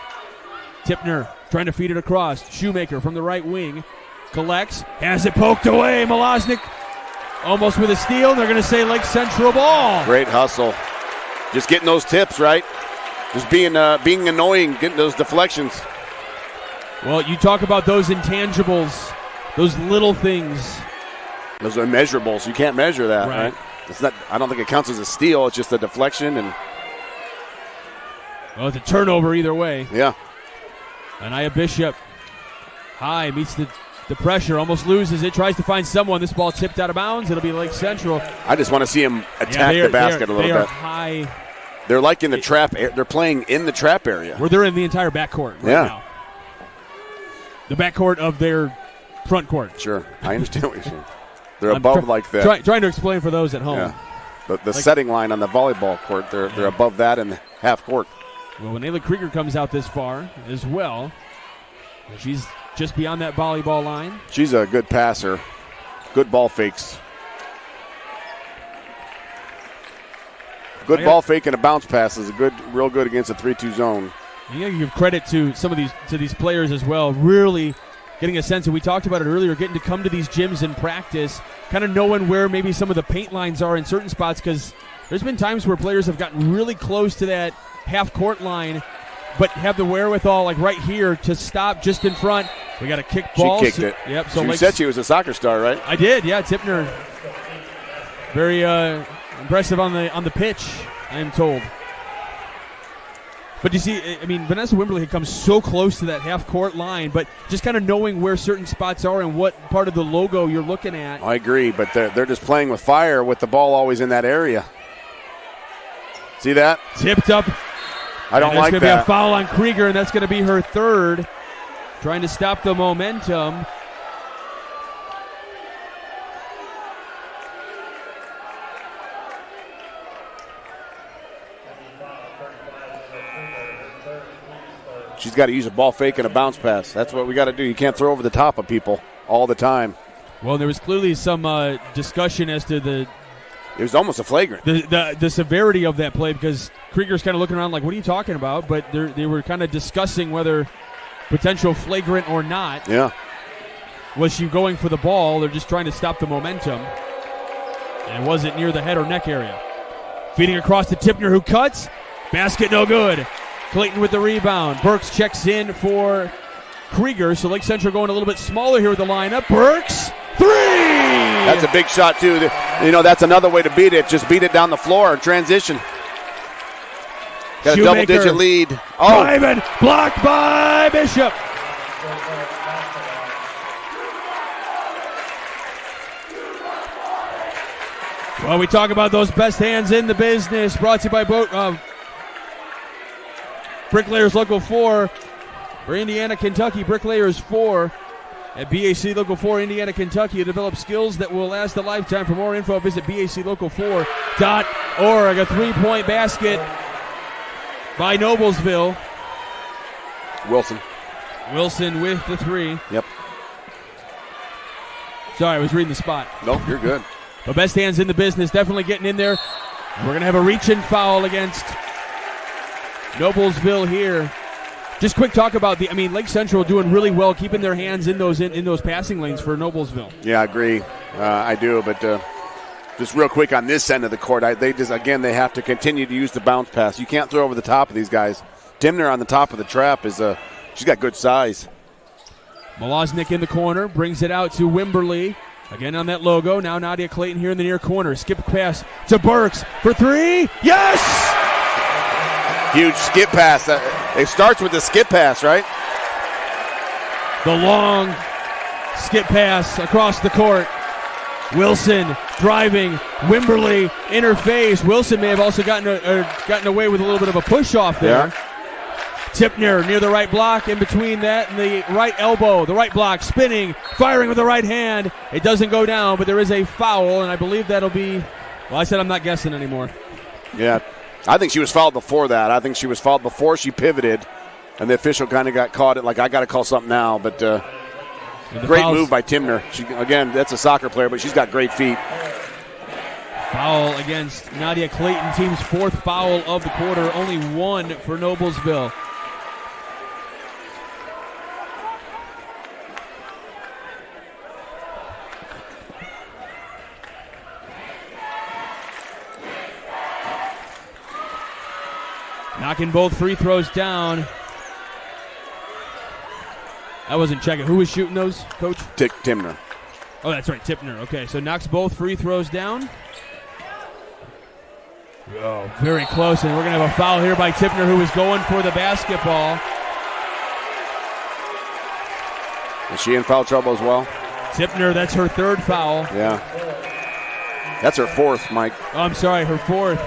Tipner trying to feed it across. Shoemaker from the right wing collects, has it poked away. Malosnik almost with a steal. They're going to say Lake Central ball. Great hustle. Just getting those tips, right? Just being annoying, getting those deflections. Well, you talk about those intangibles, those little things. Those are measurables. You can't measure that, right? It's not. I don't think it counts as a steal. It's just a deflection, and it's a turnover either way. Yeah. Anaya Bishop high meets the the pressure, almost loses it, tries to find someone. This ball tipped out of bounds. It'll be Lake Central. I just want to see him attack the basket a little they bit. Are high. They're like in the trap. They're playing in the trap area. Where they're in the entire backcourt right now. The backcourt of their front court. Sure, I understand what you're saying. They're above like that. Trying to explain for those at home. Yeah. The setting line on the volleyball court, they're above that in the half court. Well, when Ayla Krieger comes out this far as well, she's just beyond that volleyball line. She's a good passer. Good ball fakes. Good ball fake and a bounce pass is real good against a 3-2 zone. You gotta give credit to some of these players as well. Really getting a sense, and we talked about it earlier, getting to come to these gyms and practice, kind of knowing where maybe some of the paint lines are in certain spots, because there's been times where players have gotten really close to that half-court line, but have the wherewithal, like right here, to stop just in front. We got a kick ball. She kicked it. Yep. So you said she was a soccer star, right? I did. Yeah, Tipner, very impressive on the pitch, I am told. But you see, I mean, Vanessa Wimberly comes so close to that half-court line, but just kind of knowing where certain spots are and what part of the logo you're looking at. I agree, but they're just playing with fire with the ball always in that area. See that? Tipped up. I don't like that. There's going to be a foul on Krieger, and that's going to be her third. Trying to stop the momentum. She's got to use a ball fake and a bounce pass. That's what we got to do. You can't throw over the top of people all the time. Well, there was clearly some discussion as to the. It was almost a flagrant. The severity of that play, because Krieger's kind of looking around like, what are you talking about? But they were kind of discussing whether potential flagrant or not. Yeah. Was she going for the ball? They're just trying to stop the momentum. And it wasn't near the head or neck area. Feeding across to Tipner, who cuts. Basket no good. Clayton with the rebound. Burks checks in for Krieger. So Lake Central going a little bit smaller here with the lineup. Burks, three! That's a big shot, too. You know, that's another way to beat it. Just beat it down the floor. Transition. Got a double-digit lead. Oh. Driving, blocked by Bishop. Well, we talk about those best hands in the business. Brought to you by Bricklayers Local 4 for Indiana, Kentucky. Bricklayers 4 at BAC Local 4, Indiana, Kentucky. You develop skills that will last a lifetime. For more info, visit baclocal4.org. A three-point basket by Noblesville. Wilson with the three. Yep. Sorry, I was reading the spot. Nope, you're good. The best hands in the business, definitely getting in there. We're going to have a reach-in foul against Noblesville here. Just quick talk about Lake Central doing really well, keeping their hands in those passing lanes for Noblesville. Yeah, I agree. I do, but just real quick on this end of the court, they have to continue to use the bounce pass. You can't throw over the top of these guys. Timner on the top of the trap she's got good size. Malosnik in the corner, brings it out to Wimberly. Again on that logo. Now Nadia Clayton here in the near corner. Skip pass to Burks for three. Yes! Huge skip pass. It starts with the skip pass, right? The long skip pass across the court. Wilson driving. Wimberly interface. Wilson may have also gotten away with a little bit of a push off there. Yeah. Tipner near the right block, in between that and the right elbow. The right block, spinning, firing with the right hand. It doesn't go down, but there is a foul, and I believe that'll be, well, I said I'm not guessing anymore. Yeah, I think she was fouled before that. I think she was fouled before she pivoted, and the official kind of got caught. I got to call something now, but great move by Timner. Again, that's a soccer player, but she's got great feet. Foul against Nadia Clayton, team's fourth foul of the quarter, only one for Noblesville. Knocking both free throws down. I wasn't checking. Who was shooting those, Coach? Timner. Oh, that's right, Tipner. Okay, so knocks both free throws down. Oh, very close, and we're going to have a foul here by Tipner, who was going for the basketball. Is she in foul trouble as well? Tipner, that's her third foul. Yeah. That's her fourth, Mike. Oh, I'm sorry, her fourth.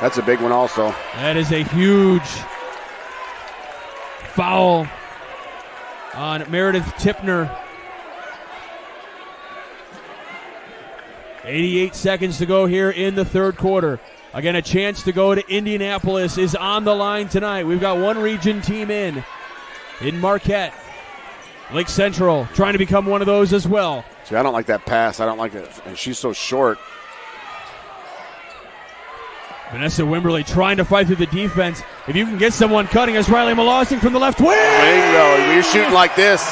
That's a big one also. That is a huge foul on Meredith Tipner. 88 seconds to go here in the third quarter. Again, a chance to go to Indianapolis is on the line tonight. We've got one region team in Marquette. Lake Central trying to become one of those as well. See, I don't like that pass. I don't like it. And she's so short. Vanessa Wimberly trying to fight through the defense. If you can get someone cutting, as Riley Molosnik from the left wing. Bingo. When you're shooting like this,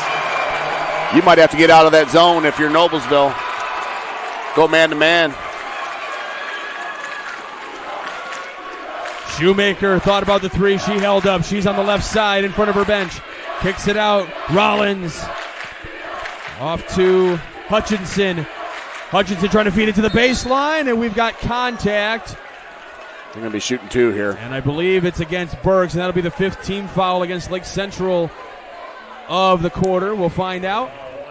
you might have to get out of that zone if you're Noblesville. Go man-to-man. Shoemaker thought about the three. She held up. She's on the left side in front of her bench. Kicks it out. Rollins off to Hutchinson. Hutchinson trying to feed it to the baseline, and we've got contact. They're going to be shooting two here. And I believe it's against Burks, and that'll be the fifth team foul against Lake Central of the quarter. We'll find out.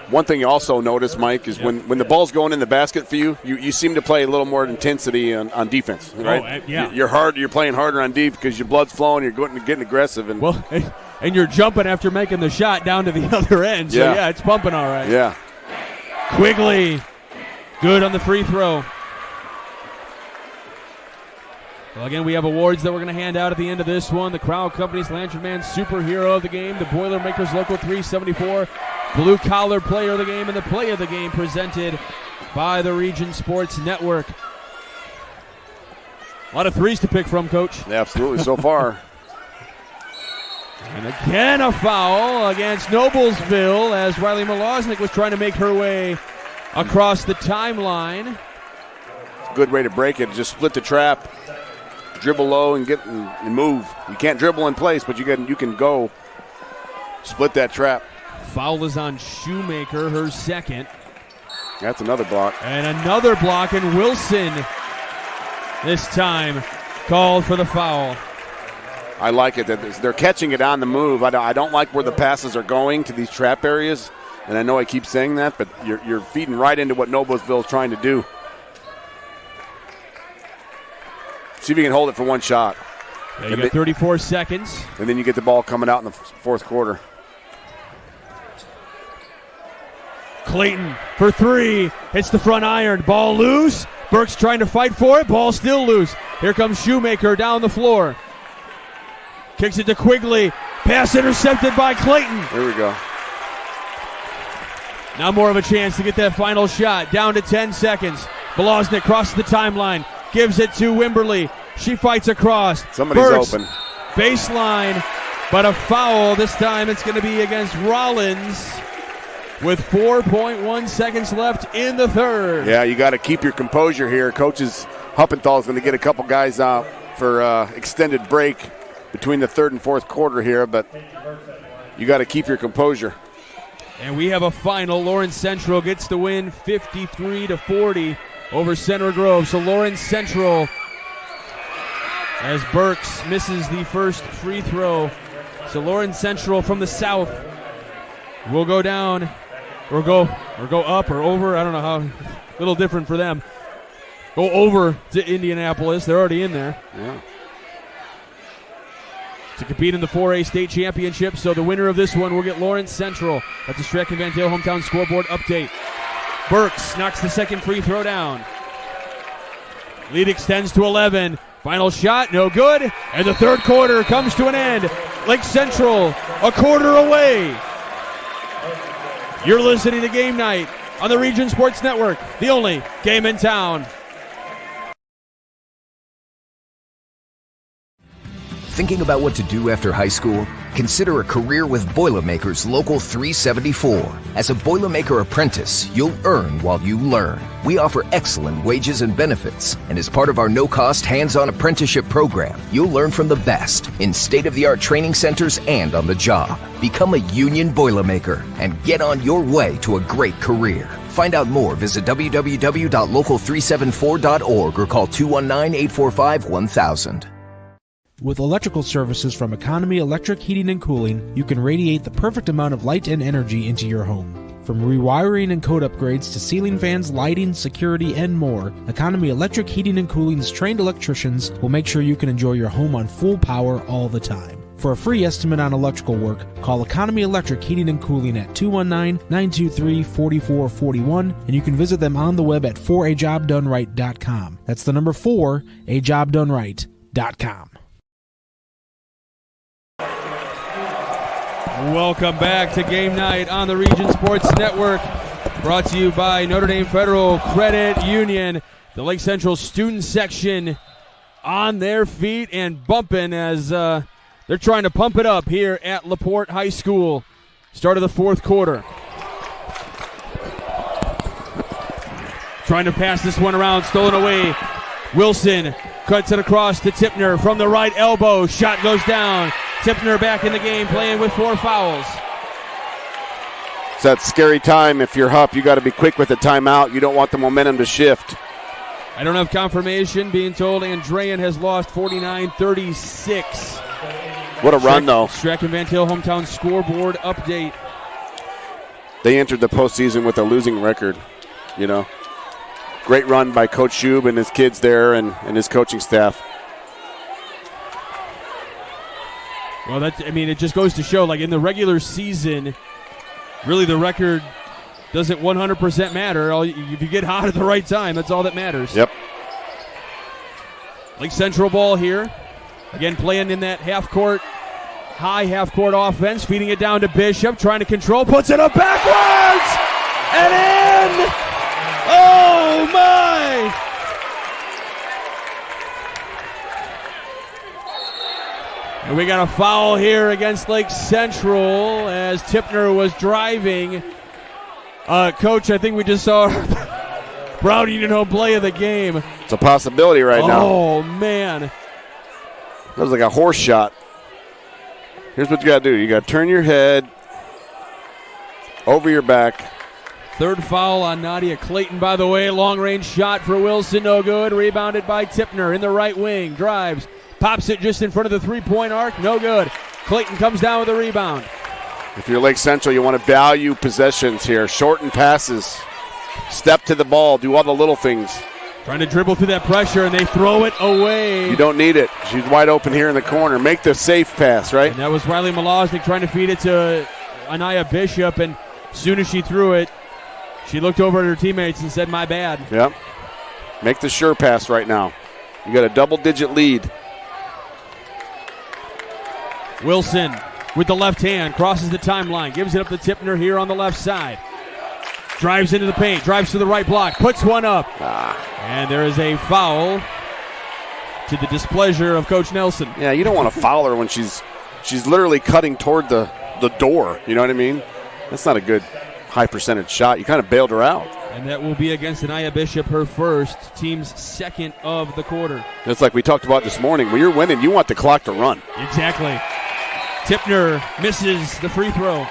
One thing you also notice, Mike, is when the ball's going in the basket for you, you seem to play a little more intensity on defense, right? Oh, yeah. You're playing harder on deep because your blood's flowing, you're getting aggressive. And you're jumping after making the shot down to the other end. So, yeah, it's pumping all right. Yeah. Quigley, good on the free throw. Well, again, we have awards that we're going to hand out at the end of this one. The Crowell Company's Lantern Man Superhero of the Game, the Boilermakers Local 374 Blue Collar Player of the Game, and the Play of the Game presented by the Region Sports Network. A lot of threes to pick from, Coach. Yeah, absolutely, so far. And again, a foul against Noblesville as Riley Molosnik was trying to make her way across the timeline. Good way to break it. Just split the trap. Dribble low and get and move. You can't dribble in place, but you can go split that trap. Foul is on Shoemaker, her second. That's another block. And another block, and Wilson this time called for the foul. I like it that they're catching it on the move. I don't like where the passes are going to these trap areas, and I know I keep saying that, but you're feeding right into what Noblesville is trying to do. See if you can hold it for one shot. Yeah, you got 34 seconds. And then you get the ball coming out in the fourth quarter. Clayton for three. Hits the front iron. Ball loose. Burks trying to fight for it. Ball still loose. Here comes Shoemaker down the floor. Kicks it to Quigley. Pass intercepted by Clayton. Here we go. Now more of a chance to get that final shot. Down to 10 seconds. Molosnik crosses the timeline. Gives it to Wimberly. She fights across. Somebody's Burks, open. Baseline, but a foul. This time it's going to be against Rollins with 4.1 seconds left in the third. Yeah, you got to keep your composure here. Coaches Huppenthal is going to get a couple guys out for extended break between the third and fourth quarter here, but you got to keep your composure. And we have a final. Lawrence Central gets the win 53-40 over Center Grove. So Lawrence Central, as Burks misses the first free throw. So Lawrence Central from the south will go down or go up or over. I don't know how. A little different for them. Go over to Indianapolis. They're already in there. Yeah. To compete in the 4A state championship. So the winner of this one will get Lawrence Central. That's the Strachan Van Dale hometown scoreboard update. Burks knocks the second free throw down. Lead extends to 11. Final shot, no good. And the third quarter comes to an end. Lake Central a quarter away. You're listening to Game Night on the Region Sports Network, the only game in town. Thinking about what to do after high school? Consider a career with Boilermakers Local 374. As a Boilermaker apprentice, you'll earn while you learn. We offer excellent wages and benefits, and as part of our no-cost hands-on apprenticeship program, you'll learn from the best in state-of-the-art training centers and on the job. Become a union Boilermaker and get on your way to a great career. Find out more, visit www.local374.org or call 219-845-1000. With electrical services from Economy Electric Heating and Cooling, you can radiate the perfect amount of light and energy into your home. From rewiring and code upgrades to ceiling fans, lighting, security, and more, Economy Electric Heating and Cooling's trained electricians will make sure you can enjoy your home on full power all the time. For a free estimate on electrical work, call Economy Electric Heating and Cooling at 219-923-4441, and you can visit them on the web at forajobdoneright.com. That's the number 4ajobdoneright.com. Welcome back to Game Night on the Region Sports Network, brought to you by Notre Dame Federal Credit Union. The Lake Central student section on their feet and bumping as they're trying to pump it up here at LaPorte High School. Start of the fourth quarter. Trying to pass this one around, stolen away. Wilson cuts it across to Tipner from the right elbow. Shot goes down. Tipner back in the game, playing with 4 fouls. It's that scary time. If you're Hupp, you got to be quick with the timeout. You don't want the momentum to shift. I don't have confirmation. Being told Andrean has lost 49-36. What a run, though. Strachan Van Til hometown scoreboard update. They entered the postseason with a losing record, you know. Great run by Coach Shube and his kids there and his coaching staff. Well, it just goes to show, like, in the regular season, really the record doesn't 100% matter. If you get hot at the right time, that's all that matters. Yep. Lake Central ball here. Again, playing in that high half-court offense, feeding it down to Bishop, trying to control, puts it up backwards, and in! Oh, my! And we got a foul here against Lake Central as Tipner was driving. Coach, I think we just saw Brown Union home play of the game. It's a possibility right now. Oh, man. That was like a horse shot. Here's what you got to do. You got to turn your head over your back. Third foul on Nadia Clayton, by the way. Long-range shot for Wilson, no good. Rebounded by Tipner in the right wing. Drives. Pops it just in front of the three-point arc. No good. Clayton comes down with a rebound. If you're Lake Central, you want to value possessions here. Shorten passes. Step to the ball. Do all the little things. Trying to dribble through that pressure, and they throw it away. You don't need it. She's wide open here in the corner. Make the safe pass, right? And that was Riley Malosnik trying to feed it to Anaya Bishop, and as soon as she threw it, she looked over at her teammates and said, my bad. Yep. Make the sure pass right now. You got a double-digit lead. Wilson with the left hand, crosses the timeline, gives it up to Tipner here on the left side. Drives into the paint, drives to the right block, puts one up. And there is a foul to the displeasure of Coach Nelson. Yeah, you don't want to foul her when she's literally cutting toward the door. You know what I mean? That's not a good high percentage shot. You kind of bailed her out. And that will be against Anaya Bishop, her first, team's second of the quarter. It's like we talked about this morning. When you're winning, you want the clock to run. Exactly. Tipner misses the free throw.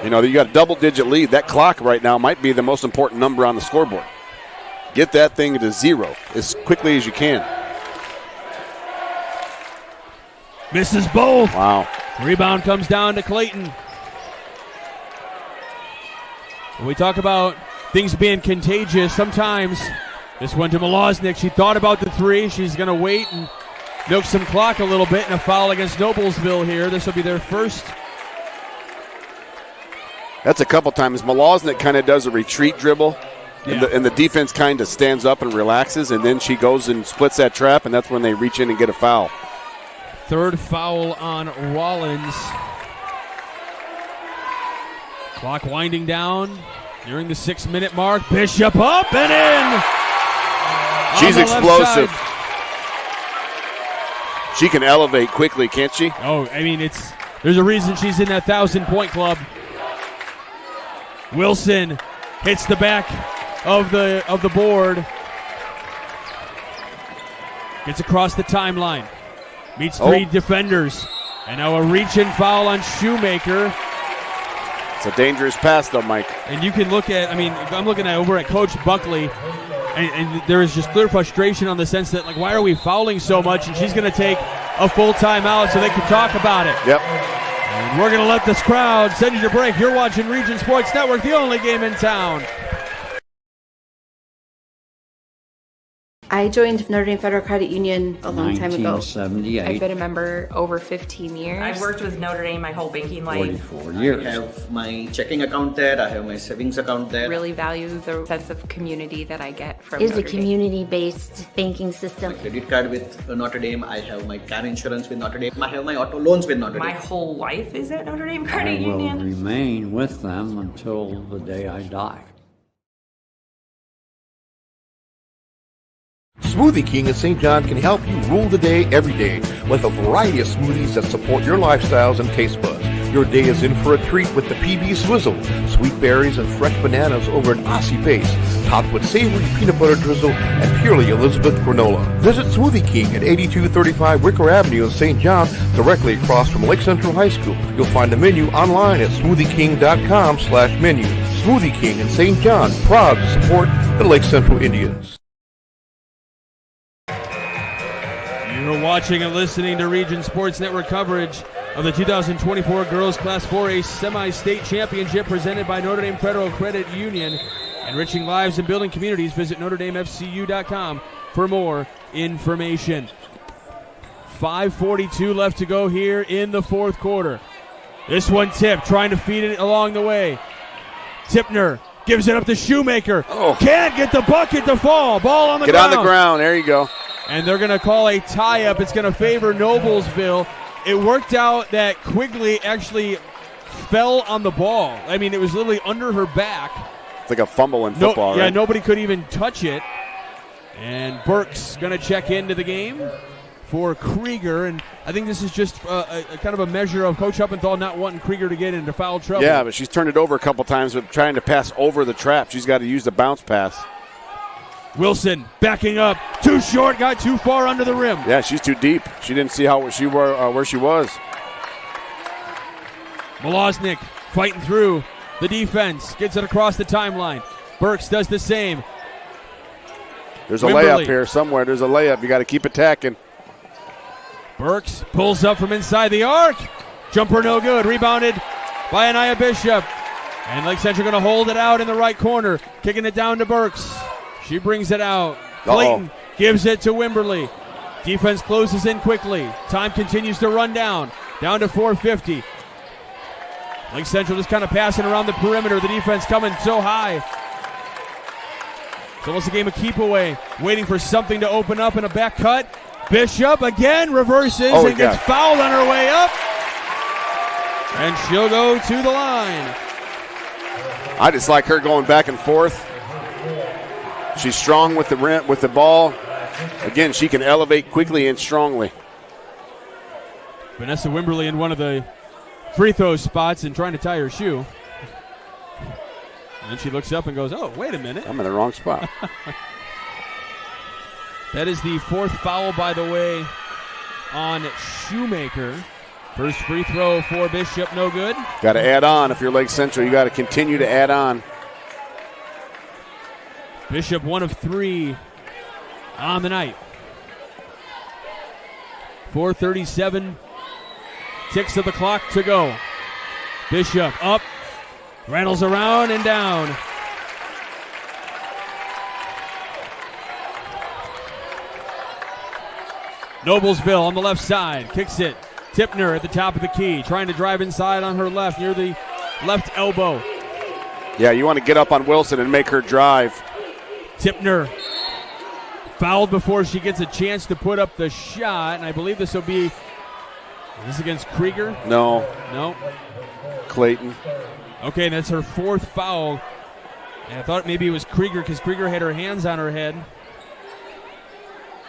You know, you got a double-digit lead. That clock right now might be the most important number on the scoreboard. Get that thing to 0 as quickly as you can. Misses both. Wow. Rebound comes down to Clayton. When we talk about things being contagious, sometimes this one to Malosnik. She thought about the three. She's going to wait and milk some clock a little bit, and a foul against Noblesville here. This will be their first. That's a couple times. Malosnik kind of does a retreat dribble, and the defense kind of stands up and relaxes, and then she goes and splits that trap, and that's when they reach in and get a foul. Third foul on Rollins. Clock winding down nearing the 6-minute mark. Bishop up and in. She's explosive. She can elevate quickly, can't she? Oh, I mean, there's a reason she's in that 1,000-point club. Wilson hits the back of the board. Gets across the timeline. Meets three defenders. And now a reach-in foul on Shoemaker. It's a dangerous pass, though, Mike. And you can look at, I'm looking at over at Coach Buckley, And there is just clear frustration on the sense that, like, why are we fouling so much? And she's going to take a full timeout so they can talk about it. Yep. And we're going to let this crowd send you to break. You're watching Region Sports Network, the only game in town. I joined Notre Dame Federal Credit Union a long time ago. 1978. I've been a member over 15 years. I've worked with Notre Dame my whole banking life. 44 years. I have my checking account there. I have my savings account there. Really value the sense of community that I get from Is a Notre Dame. community-based banking system. Credit card with Notre Dame. I have my car insurance with Notre Dame. I have my auto loans with Notre Dame. My whole life is at Notre Dame I Credit will Union. remain with them until the day I die. Smoothie King in St. John can help you rule the day every day with a variety of smoothies that support your lifestyles and taste buds. Your day is in for a treat with the PB Swizzle, sweet berries and fresh bananas over an Aussie base, topped with savory peanut butter drizzle and purely Elizabeth granola. Visit Smoothie King at 8235 Wicker Avenue in St. John, directly across from Lake Central High School. You'll find the menu online at smoothieking.com/menu. Smoothie King in St. John, proud to support the Lake Central Indians. You're watching and listening to Region Sports Network coverage of the 2024 Girls Class 4A Semi-State Championship presented by Notre Dame Federal Credit Union. Enriching lives and building communities. Visit NotreDameFCU.com for more information. 5:42 left to go here in the fourth quarter. This one tipped, trying to feed it along the way. Tipner gives it up to Shoemaker. Oh. Can't get the bucket to fall. Ball on the Get ground. on the ground. There you go. And they're going to call a tie-up. It's going to favor Noblesville. It worked out that Quigley actually fell on the ball. I mean, it was literally under her back. It's like a fumble in football, Yeah, right? nobody could even touch it. And Burke's going to check into the game for Krieger. And I think this is just a kind of a measure of Coach Huppenthal not wanting Krieger to get into foul trouble. Yeah, but she's turned it over a couple times with trying to pass over the trap. She's got to use the bounce pass. Wilson backing up. Too short, got too far under the rim. Yeah, she's too deep. She didn't see where she was. Molosnik fighting through the defense. Gets it across the timeline. Burks does the same. There's a Wimberly. layup here somewhere. There's a layup. You got to keep attacking. Burks pulls up from inside the arc. Jumper no good. Rebounded by Anaya Bishop. And Lake Central going to hold it out in the right corner. Kicking it down to Burks. She brings it out. Clayton gives it to Wimberly. Defense closes in quickly. Time continues to run down. Down to 4:50. Lake Central just kind of passing around the perimeter. The defense coming so high. It's almost a game of keep away. Waiting for something to open up in a back cut. Bishop again reverses and gets fouled on her way up. And she'll go to the line. I just like her going back and forth. She's strong with the ball. Again, she can elevate quickly and strongly. Vanessa Wimberly in one of the free throw spots and trying to tie her shoe. And then she looks up and goes, oh, wait a minute. I'm in the wrong spot. That is the fourth foul, by the way, on Shoemaker. First free throw for Bishop, no good. Got to add on. If you're Lake Central, you got to continue to add on. Bishop 1 of 3 on the night. 4:37 ticks of the clock to go. Bishop up, rattles around and down. Noblesville on the left side, kicks it. Tipner at the top of the key, trying to drive inside on her left, near the left elbow. Yeah, you want to get up on Wilson and make her drive. Tipner fouled before she gets a chance to put up the shot, and I believe this will be, is this against Krieger? No. Clayton. Okay, that's her fourth foul. And I thought maybe it was Krieger because Krieger had her hands on her head.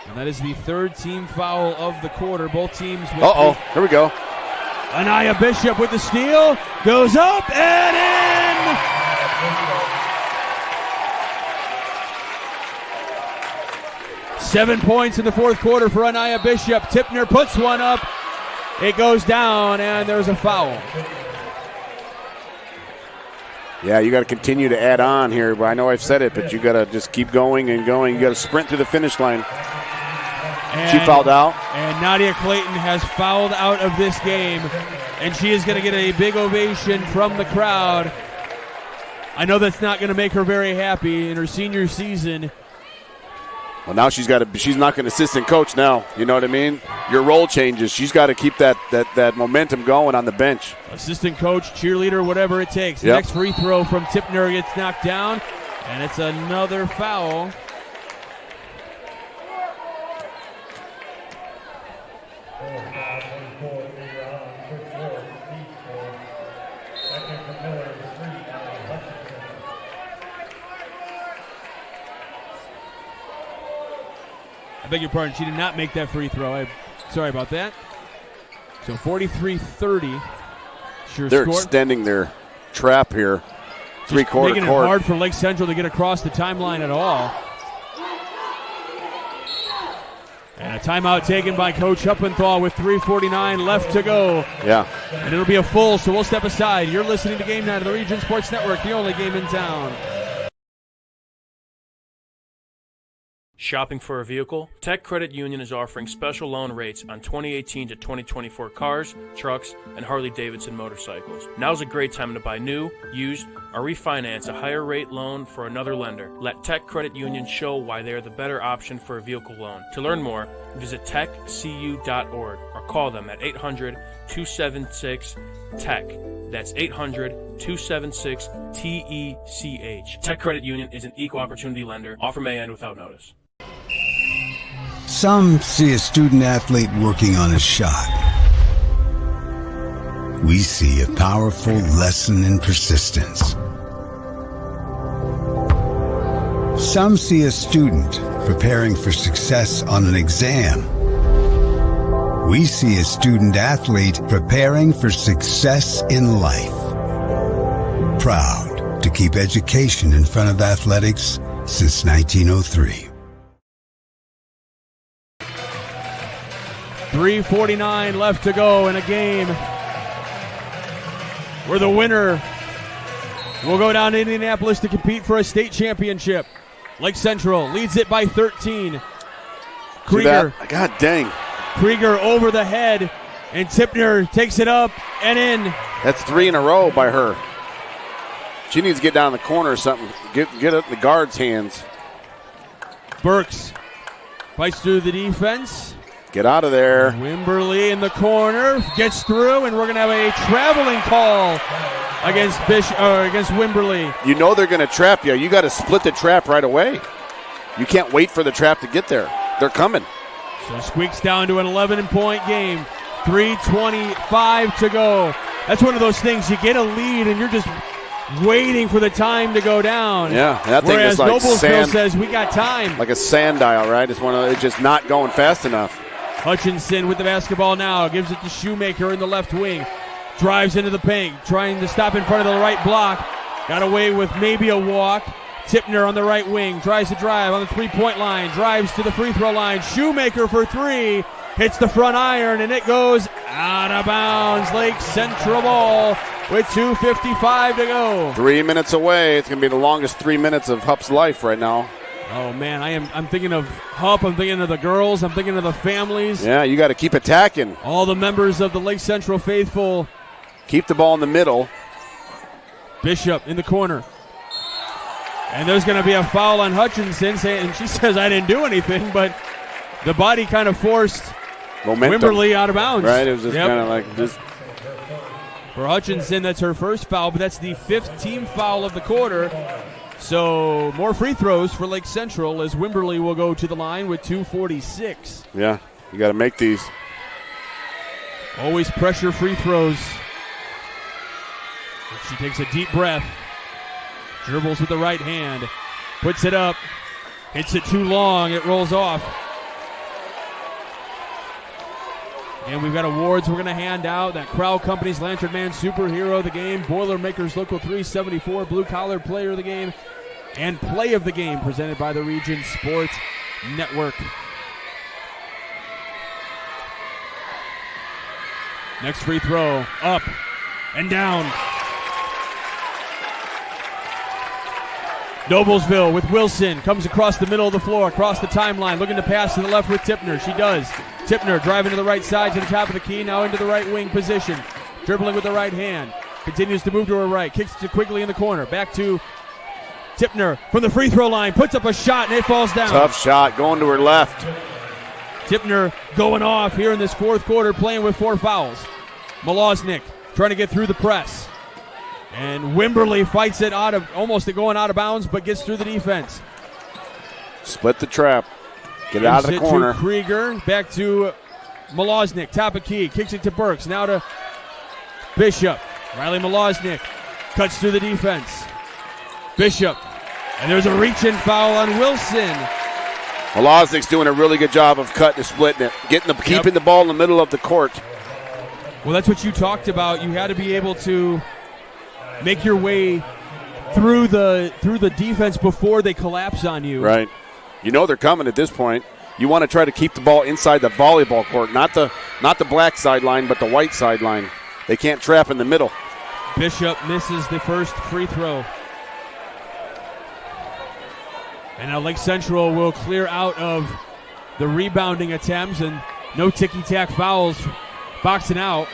And that is the third team foul of the quarter. Both teams with Here we go. Anaya Bishop with the steal. Goes up and in! Seven points in the fourth quarter for Anaya Bishop. Tipner puts one up. It goes down, and there's a foul. Yeah, you got to continue to add on here. But I know I've said it, but you got to just keep going and going. You got to sprint to the finish line. And, she fouled out. And Nadia Clayton has fouled out of this game, and she is going to get a big ovation from the crowd. I know that's not going to make her very happy in her senior season. Well, now she's not an assistant coach now. You know what I mean? Your role changes. She's got to keep that momentum going on the bench. Assistant coach, cheerleader, whatever it takes. The next free throw from Tippner gets knocked down, and it's another foul. I beg your pardon, she did not make that free throw. Sorry about that. So 43-30. They're extending their trap here. Three-quarter making court. It hard for Lake Central to get across the timeline at all. And a timeout taken by Coach Huppenthal with 3:49 left to go. Yeah. And it'll be a full, so we'll step aside. You're listening to Game Night of the Region Sports Network, the only game in town. Shopping for a vehicle? Tech Credit Union is offering special loan rates on 2018 to 2024 cars, trucks, and Harley-Davidson motorcycles. Now's a great time to buy new, used, or refinance a higher rate loan for another lender. Let Tech Credit Union show why they are the better option for a vehicle loan. To learn more, visit techcu.org or call them at 800-276-TECH. That's 800-276-TECH. Tech Credit Union is an equal opportunity lender. Offer may end without notice. Some see a student athlete working on a shot. We see a powerful lesson in persistence. Some see a student preparing for success on an exam. We see a student athlete preparing for success in life. Proud to keep education in front of athletics since 1903. 3:49 left to go in a game where the winner will go down to Indianapolis to compete for a state championship. Lake Central leads it by 13. Krieger. God dang. Krieger over the head, and Tippner takes it up and in. That's 3 in a row by her. She needs to get down in the corner or something. Get it in the guard's hands. Burks fights through the defense. Get out of there. Wimberly in the corner, gets through, and we're going to have a traveling call against against Wimberly. You know they're going to trap you. You got to split the trap right away. You can't wait for the trap to get there. They're coming. So squeaks down to an 11-point game. 3:25 to go. That's one of those things. You get a lead, and you're just waiting for the time to go down. Yeah, that thing Whereas is like Noblesville sand, says we got time. like a sand dial, right? It's just not going fast enough. Hutchinson with the basketball now, gives it to Shoemaker in the left wing. Drives into the paint, trying to stop in front of the right block. Got away with maybe a walk. Tippner on the right wing, tries to drive on the three-point line, drives to the free throw line. Shoemaker for three, hits the front iron, and it goes out of bounds. Lake Central ball with 2:55 to go. 3 minutes away. It's going to be the longest 3 minutes of Hup's life right now. Oh, man, I'm thinking of Hup. I'm thinking of the girls. I'm thinking of the families. Yeah, you got to keep attacking. All the members of the Lake Central faithful. Keep the ball in the middle. Bishop in the corner. And there's going to be a foul on Hutchinson, and she says, I didn't do anything, but the body kind of forced momentum. Wimberly out of bounds. Right, it was just kind of like this. For Hutchinson, that's her first foul, but that's the 5th team foul of the quarter. So more free throws for Lake Central as Wimberly will go to the line with 2:46. Yeah, you got to make these. Always pressure free throws. She takes a deep breath. Dribbles with the right hand. Puts it up. Hits it too long. It rolls off. And we've got awards we're going to hand out. That Crowell Company's Lantern Man Superhero of the Game, Boilermakers Local 374 Blue Collar Player of the Game, and Play of the Game presented by the Region Sports Network. Next free throw, up and down. Noblesville with Wilson. Comes across the middle of the floor, across the timeline, looking to pass to the left with Tipner. She does. Tipner driving to the right side to the top of the key, now into the right wing position. Dribbling with the right hand. Continues to move to her right. Kicks to Quigley in the corner. Back to Tipner from the free throw line. Puts up a shot and it falls down. Tough shot going to her left. Tipner going off here in this fourth quarter, playing with 4 fouls. Malosnik trying to get through the press. And Wimberly fights it out of, almost going out of bounds, but gets through the defense. Split the trap. Get it out of the corner. To Krieger. Back to Malosnik. Top of key. Kicks it to Burks. Now to Bishop. Riley Malosnik cuts through the defense. Bishop. And there's a reach-in foul on Wilson. Malosnik's doing a really good job of cutting and splitting it. Keeping the ball in the middle of the court. Well, that's what you talked about. You had to be able to make your way through the defense before they collapse on you. Right. You know they're coming at this point. You want to try to keep the ball inside the volleyball court, not the black sideline, but the white sideline. They can't trap in the middle. Bishop misses the first free throw. And now Lake Central will clear out of the rebounding attempts and no ticky-tack fouls boxing out.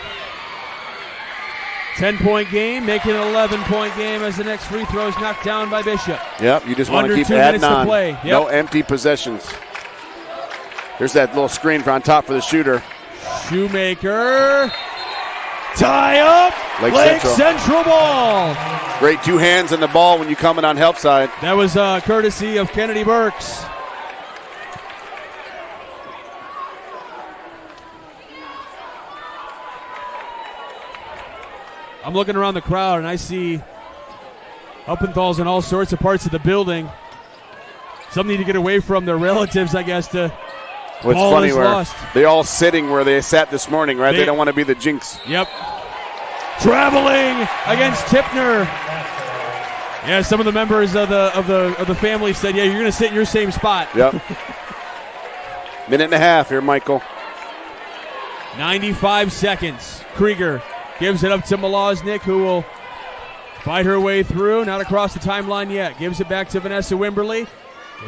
10-point game, making an 11-point game as the next free throw is knocked down by Bishop. Yep, you just want to keep adding on. Yep. No empty possessions. There's that little screen on top for the shooter. Shoemaker. Tie up. Lake Central ball. Great 2 hands on the ball when you come in on help side. That was courtesy of Kennedy Burks. I'm looking around the crowd and I see Uppenthal's in all sorts of parts of the building. Some need to get away from their relatives, I guess, to Well, it's funny where lost. they're all sitting where they sat this morning, right? They don't want to be the jinx. Yep. Traveling against Tipner. Yeah, some of the members of the family said, "Yeah, you're going to sit in your same spot." Yep. Minute and a half here, Michael. 95 seconds. Krieger gives it up to Malosnik, who will fight her way through. Not across the timeline yet. Gives it back to Vanessa Wimberly.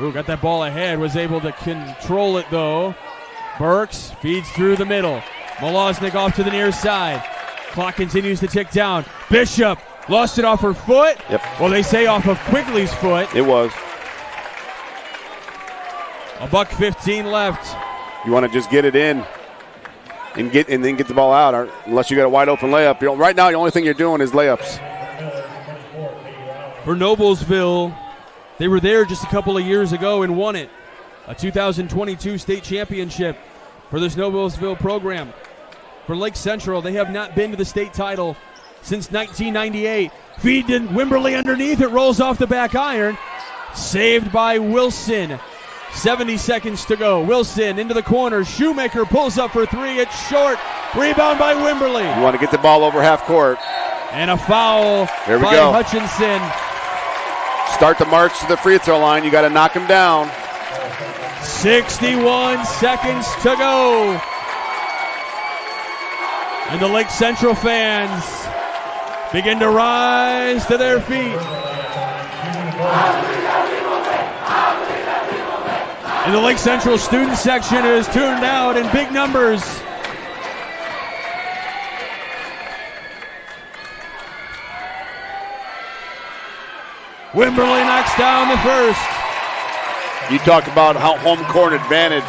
Ooh, got that ball ahead. Was able to control it, though. Burks feeds through the middle. Malosnik off to the near side. Clock continues to tick down. Bishop lost it off her foot. Yep. Well, they say off of Quigley's foot. It was. $1:15 left. You want to just get it in and then get the ball out, or unless you got a wide open layup. Right now, the only thing you're doing is layups. For Noblesville, they were there just a couple of years ago and won it. A 2022 state championship for this Noblesville program. For Lake Central, they have not been to the state title since 1998. Feed to Wimberly underneath. It rolls off the back iron. Saved by Wilson. 70 seconds to go. Wilson into the corner. Shoemaker pulls up for three. It's short. Rebound by Wimberly. You want to get the ball over half court. And a foul by go. Hutchinson. Start the march to the free throw line. You got to knock him down. 61 seconds to go. And the Lake Central fans begin to rise to their feet. And the Lake Central student section is tuned out in big numbers. Wimberly knocks down the first. You talked about how home court advantage.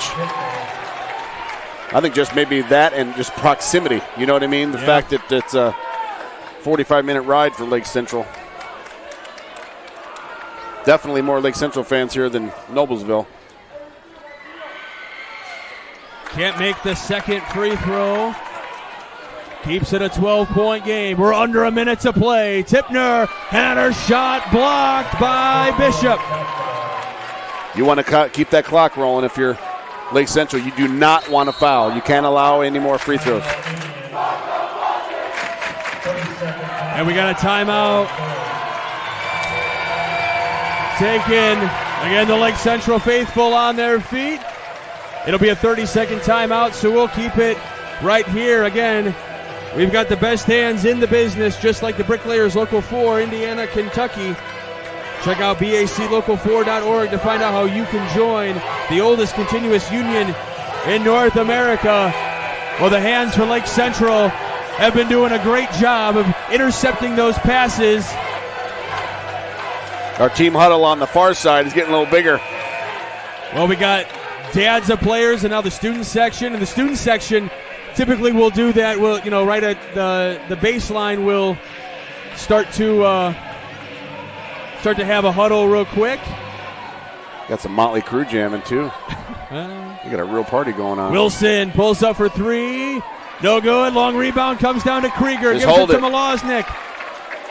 I think just maybe that and just proximity. You know what I mean? The fact that it's a 45-minute ride for Lake Central. Definitely more Lake Central fans here than Noblesville. Can't make the second free throw. Keeps it a 12-point game. We're under a minute to play. Tipner had her shot blocked by Bishop. You want to keep that clock rolling if you're Lake Central. You do not want to foul. You can't allow any more free throws. And we got a timeout. Taken. Again, the Lake Central faithful on their feet. It'll be a 30-second timeout, so we'll keep it right here. Again, we've got the best hands in the business, just like the Bricklayers Local 4, Indiana, Kentucky. Check out baclocal4.org to find out how you can join the oldest continuous union in North America. Well, the hands for Lake Central have been doing a great job of intercepting those passes. Our team huddle on the far side is getting a little bigger. Well, we got dads of players and now the student section. And the student section typically will do that. We'll, right at the baseline, we'll start to have a huddle real quick. Got some Motley Crue jamming, too. You got a real party going on. Wilson pulls up for three. No good. Long rebound comes down to Krieger. Just gives hold it to it. Malosnik.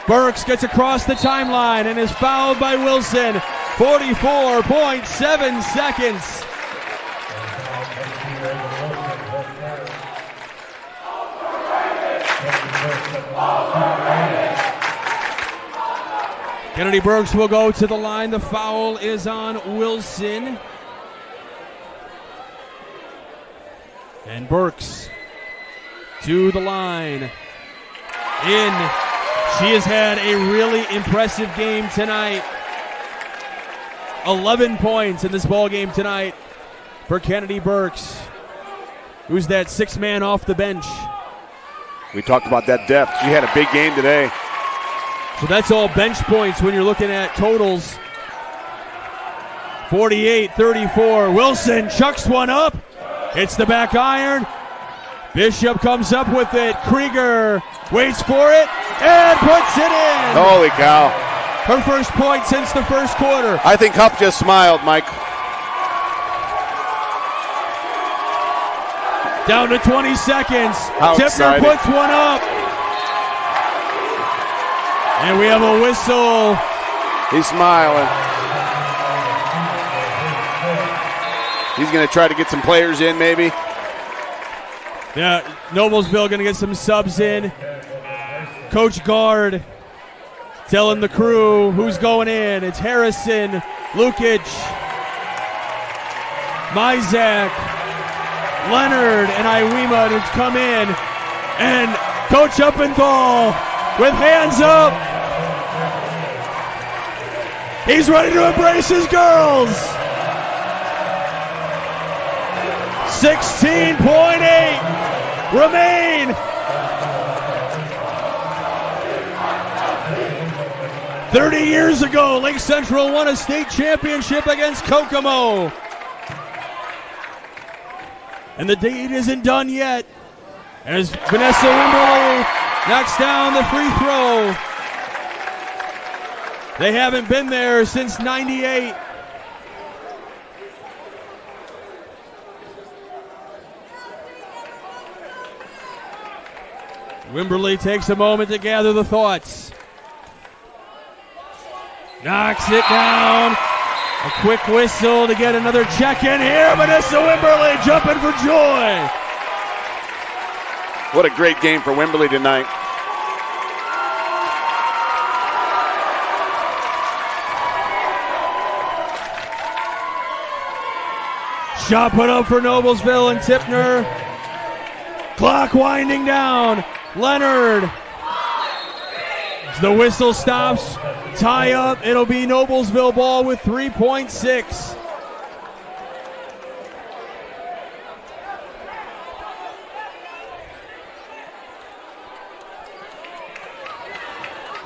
Burks gets across the timeline and is fouled by Wilson. 44.7 seconds. Kennedy Burks will go to the line. The foul is on Wilson. And Burks to the line. In. She has had a really impressive game tonight. 11 points in this ball game tonight for Kennedy Burks, who's that sixth man off the bench. We talked about that depth. She had a big game today. So that's all bench points when you're looking at totals. 48-34. Wilson chucks one up. Hits the back iron. Bishop comes up with it. Krieger waits for it and puts it in. Holy cow. Her first point since the first quarter. I think Hupp just smiled, Mike. Down to 20 seconds. How Tipner exciting. puts one up. And we have a whistle. He's smiling. He's going to try to get some players in, maybe. Yeah, Noblesville going to get some subs in. Coach Guard telling the crew who's going in. It's Harrison, Lukic, Mizak, Leonard, and Iwema to come in. And Coach Uppenthal with hands up. He's ready to embrace his girls. 16.8 remain. 30 years ago, Lake Central won a state championship against Kokomo. And the deed isn't done yet as Vanessa Wimberly knocks down the free throw. They haven't been there since 98. Wimberly takes a moment to gather the thoughts. Knocks it down. A quick whistle to get another check in here. Vanessa Wimberly jumping for joy. What a great game for Wimberly tonight. Shot put up for Noblesville and Tipner. Clock winding down. Leonard. The whistle stops. Tie up. It'll be Noblesville ball with 3.6.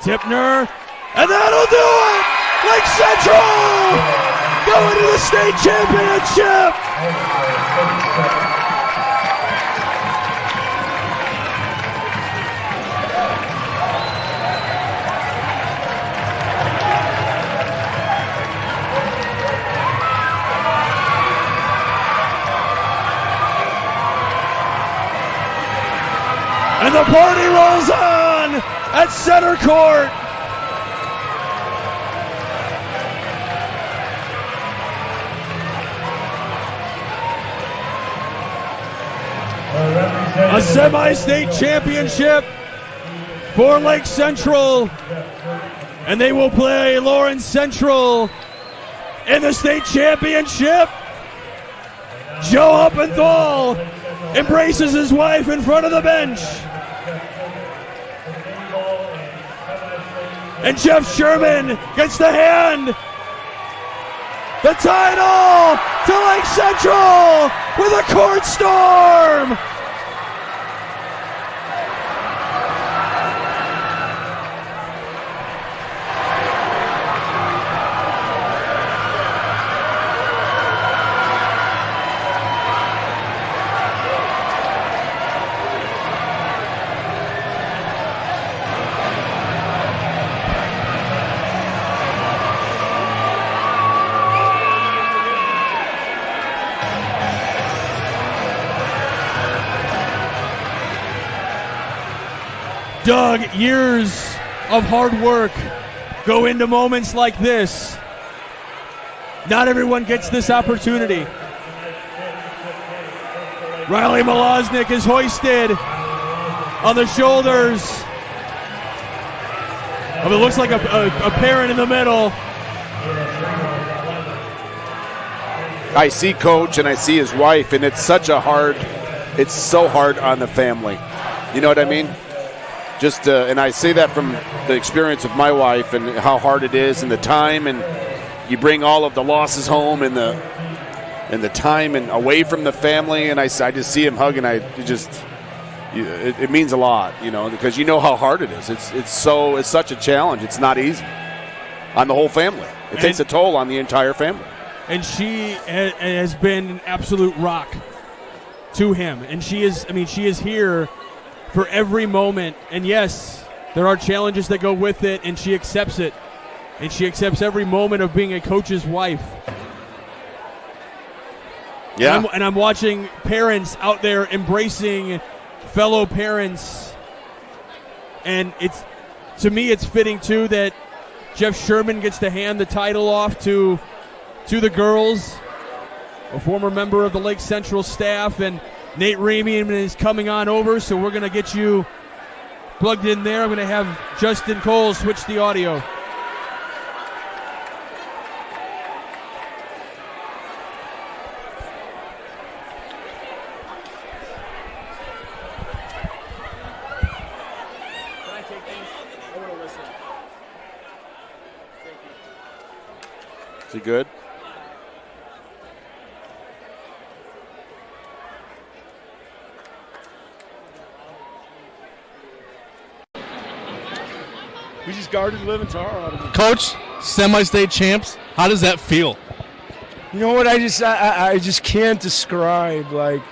Tipner. And that'll do it! Lake Central going to the state championship! And the party rolls on at center court. A semi-state championship for Lake Central. And they will play Lawrence Central in the state championship. Joe Uppenthal embraces his wife in front of the bench. And Jeff Sherman gets the hand. The title to Lake Central with a court storm. Doug, years of hard work go into moments like this. Not everyone gets this opportunity. Riley Malosnik is hoisted on the shoulders of it looks like a parent in the middle. I see Coach and I see his wife, and it's so hard on the family. You know what I mean? Just and I say that from the experience of my wife and how hard it is and the time, and you bring all of the losses home and the time and away from the family, and I just see him hugging. It means a lot, because you know how hard it is. It's such a challenge. It's not easy on the whole family. It takes a toll on the entire family. And she has been an absolute rock to him, and she is here for every moment. And yes, there are challenges that go with it, and she accepts it. And she accepts every moment of being a coach's wife. Yeah. And I'm watching parents out there embracing fellow parents. And to me, it's fitting, too, that Jeff Sherman gets to hand the title off to the girls, a former member of the Lake Central staff, and Nate Ramian is coming on over, so we're going to get you plugged in there. I'm going to have Justin Cole switch the audio. Can I take these? I want to listen. Thank you. Is he good? We just guarded the living tar out of him. Coach, semi-state champs, how does that feel? You know what? I just can't describe. Like,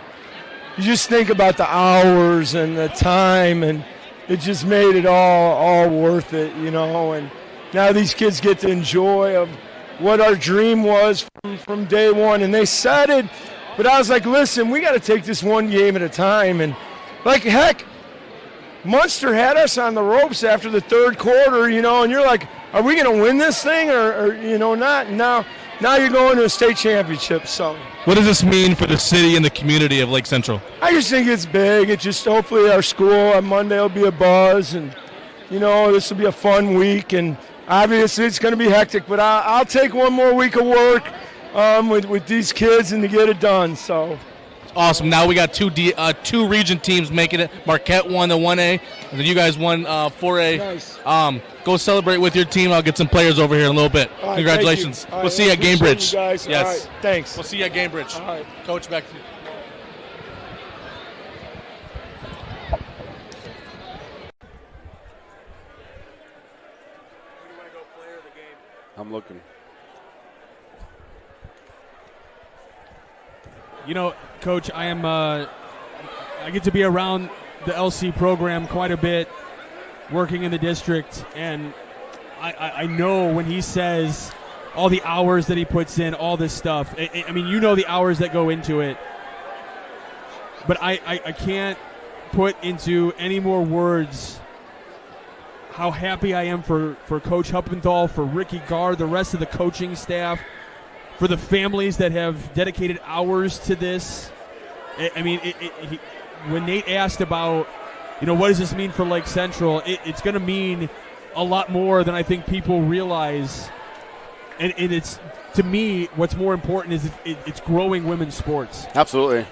you just think about the hours and the time, and it just made it all worth it, And now these kids get to enjoy of what our dream was from day one, and they said it. But I was like, listen, we got to take this one game at a time, and like heck. Munster had us on the ropes after the third quarter, and you're like, are we going to win this thing or not? Now you're going to a state championship. So what does this mean for the city and the community of Lake Central? I just think it's big. It just hopefully our school on Monday will be a buzz, and, this will be a fun week. And obviously it's going to be hectic, but I'll take one more week of work with these kids and to get it done. So. Awesome. Now we got two region teams making it. Marquette won the 1A, and then you guys won 4A. Nice. Go celebrate with your team. I'll get some players over here in a little bit. Right, congratulations. We'll see you at Gamebridge. You guys. Yes. All right, thanks. We'll see you at Gamebridge. All right. Coach, back to you. I'm looking. Coach, I get to be around the LC program quite a bit, working in the district, and I know when he says all the hours that he puts in, all this stuff. The hours that go into it, but I can't put into any more words how happy I am for Coach Huppenthal, for Ricky Garr, the rest of the coaching staff, for the families that have dedicated hours to this. When Nate asked about, what does this mean for Lake Central, it's going to mean a lot more than I think people realize. And it's, to me, what's more important is it's growing women's sports. Absolutely.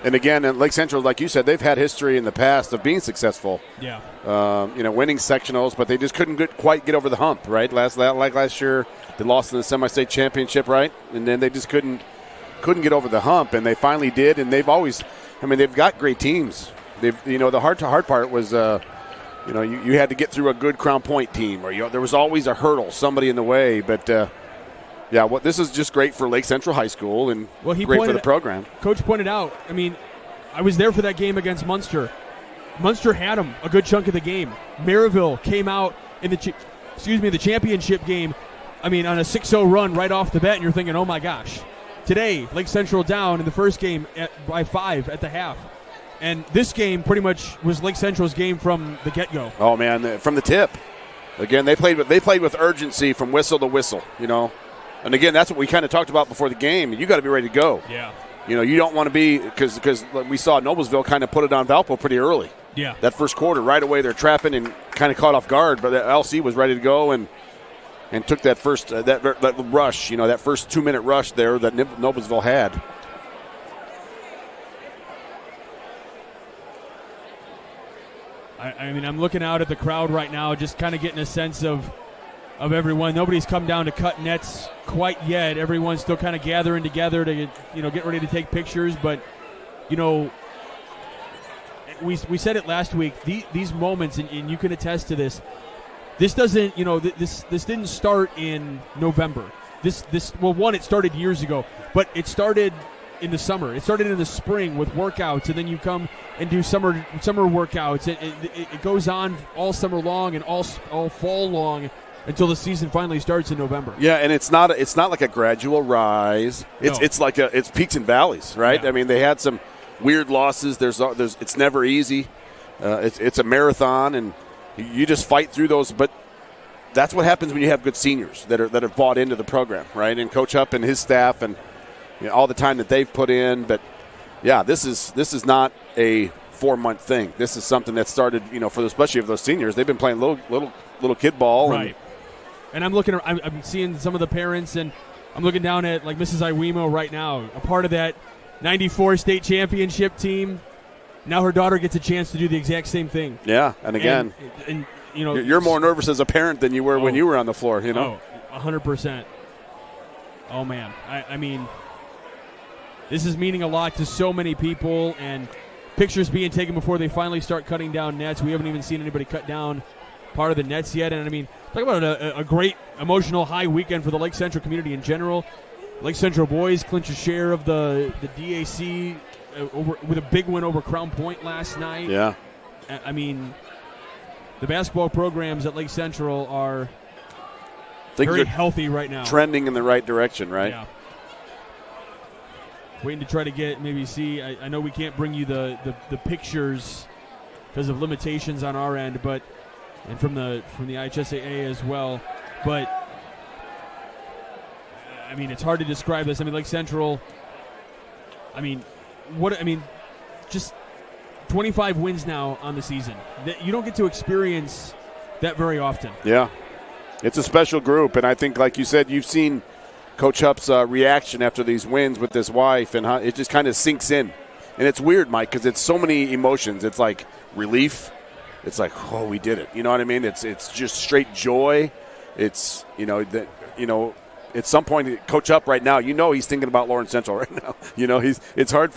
And again, at Lake Central, like you said, they've had history in the past of being successful. Yeah. Winning sectionals, but they just couldn't quite get over the hump, right? Last year, they lost in the semi-state championship, right? And then they just couldn't get over the hump, and they finally did. And they've always, they've got great teams. The hard part was, you had to get through a good Crown Point team, or there was always a hurdle, somebody in the way. But this is just great for Lake Central High School and great for the program. Coach pointed out, I was there for that game against Munster. Munster had them a good chunk of the game. Maryville came out in the championship game, on a 6-0 run right off the bat, and you're thinking, oh my gosh. Today, Lake Central down in the first game by 5 at the half. And this game pretty much was Lake Central's game from the get-go. Oh, man, from the tip. Again, they played with urgency from whistle to whistle, And again, that's what we kind of talked about before the game. You got to be ready to go. Yeah. You don't want to be, because we saw Noblesville kind of put it on Valpo pretty early. Yeah. That first quarter, right away, they're trapping and kind of caught off guard, but the LC was ready to go and took that first that rush, that first 2-minute rush there that Noblesville had. I'm looking out at the crowd right now, just kind of getting a sense of everyone. Nobody's come down to cut nets quite yet. Everyone's still kind of gathering together to get ready to take pictures. But we said it last week. These moments, and you can attest to this. This doesn't, this didn't start in November. It started years ago, but it started in the summer. It started in the spring with workouts, and then you come and do summer workouts. It goes on all summer long and all fall long until the season finally starts in November. Yeah, and it's not like a gradual rise. It's peaks and valleys, right? Yeah. They had some weird losses. It's never easy. It's a marathon, and you just fight through those. But that's what happens when you have good seniors that have bought into the program, right? And Coach Hupp and his staff, and all the time that they've put in. But yeah, this is not a 4-month thing. This is something that started, especially of those seniors. They've been playing little kid ball, right? And I'm seeing some of the parents, and I'm looking down at like Mrs. Iwemo right now, a part of that '94 state championship team. Now her daughter gets a chance to do the exact same thing. Yeah, and again, and you're more nervous as a parent than you were when you were on the floor. 100%. Oh man, this is meaning a lot to so many people, and pictures being taken before they finally start cutting down nets. We haven't even seen anybody cut down part of the nets yet, and talk about a great emotional high weekend for the Lake Central community in general. Lake Central boys clinch a share of the DAC with a big win over Crown Point last night. Yeah. The basketball programs at Lake Central are very healthy right now. Trending in the right direction, right? Yeah. Waiting to try to see. I know we can't bring you the pictures because of limitations on our end, and from the IHSAA as well. But it's hard to describe this. Lake Central. Just 25 wins now on the season. You don't get to experience that very often. Yeah, it's a special group, and I think, like you said, you've seen Coach Hupp's reaction after these wins with his wife, and how it just kind of sinks in. And it's weird, Mike, because it's so many emotions. It's like relief. It's like, oh, we did it. You know what I mean? It's just straight joy. It's at some point, Coach Hupp right now, he's thinking about Lawrence Central right now. It's hard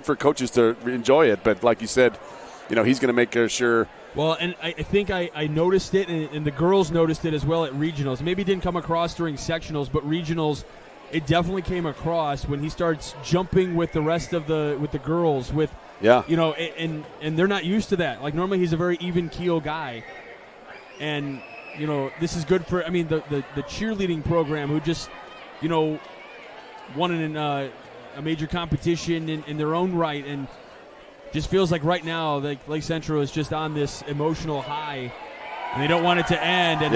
for coaches to enjoy it. But like you said, he's going to make sure. Well, and I think I noticed it, and the girls noticed it as well at regionals. Maybe it didn't come across during sectionals, but regionals, it definitely came across when he starts jumping with the rest of the girls. And they're not used to that. Like normally, he's a very even keel guy, and this is good for the cheerleading program who just won in a major competition in their own right, and just feels like right now Lake Central is just on this emotional high, and they don't want it to end. And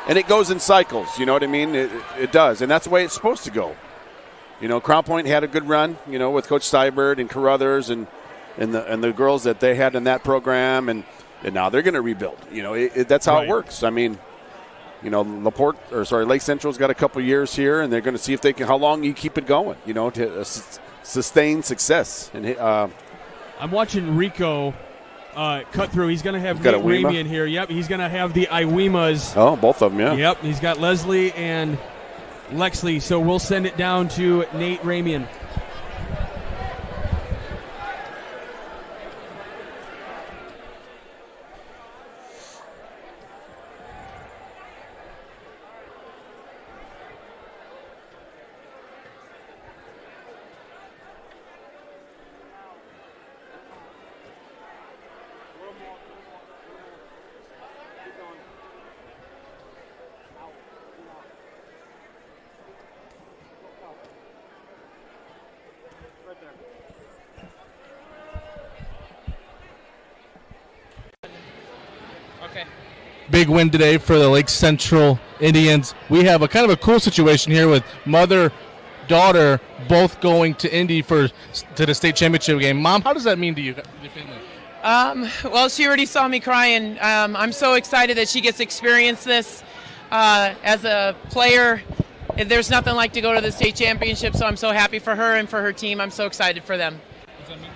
and it goes in cycles. You know what I mean? It does, and that's the way it's supposed to go. Crown Point had a good run. With Coach Seibert and Carruthers and the girls that they had in that program, and now they're going to rebuild. That's how it works. Lake Central's got a couple years here, and they're going to see if they can. How long you keep it going? To sustained success. And I'm watching Rico cut through. He's going to have got Nate Iwema? Ramian here. Yep, he's going to have the Iwemas. Oh, both of them, yeah. Yep, he's got Leslie and Lexley, so we'll send it down to Nate Ramian. Big win today for the Lake Central Indians. We have a kind of a cool situation here with mother, daughter, both going to Indy to the state championship game. Mom, how does that mean to you? Your family? Well, she already saw me crying. I'm so excited that she gets to experience this as a player. There's nothing like to go to the state championship, so I'm so happy for her and for her team. I'm so excited for them.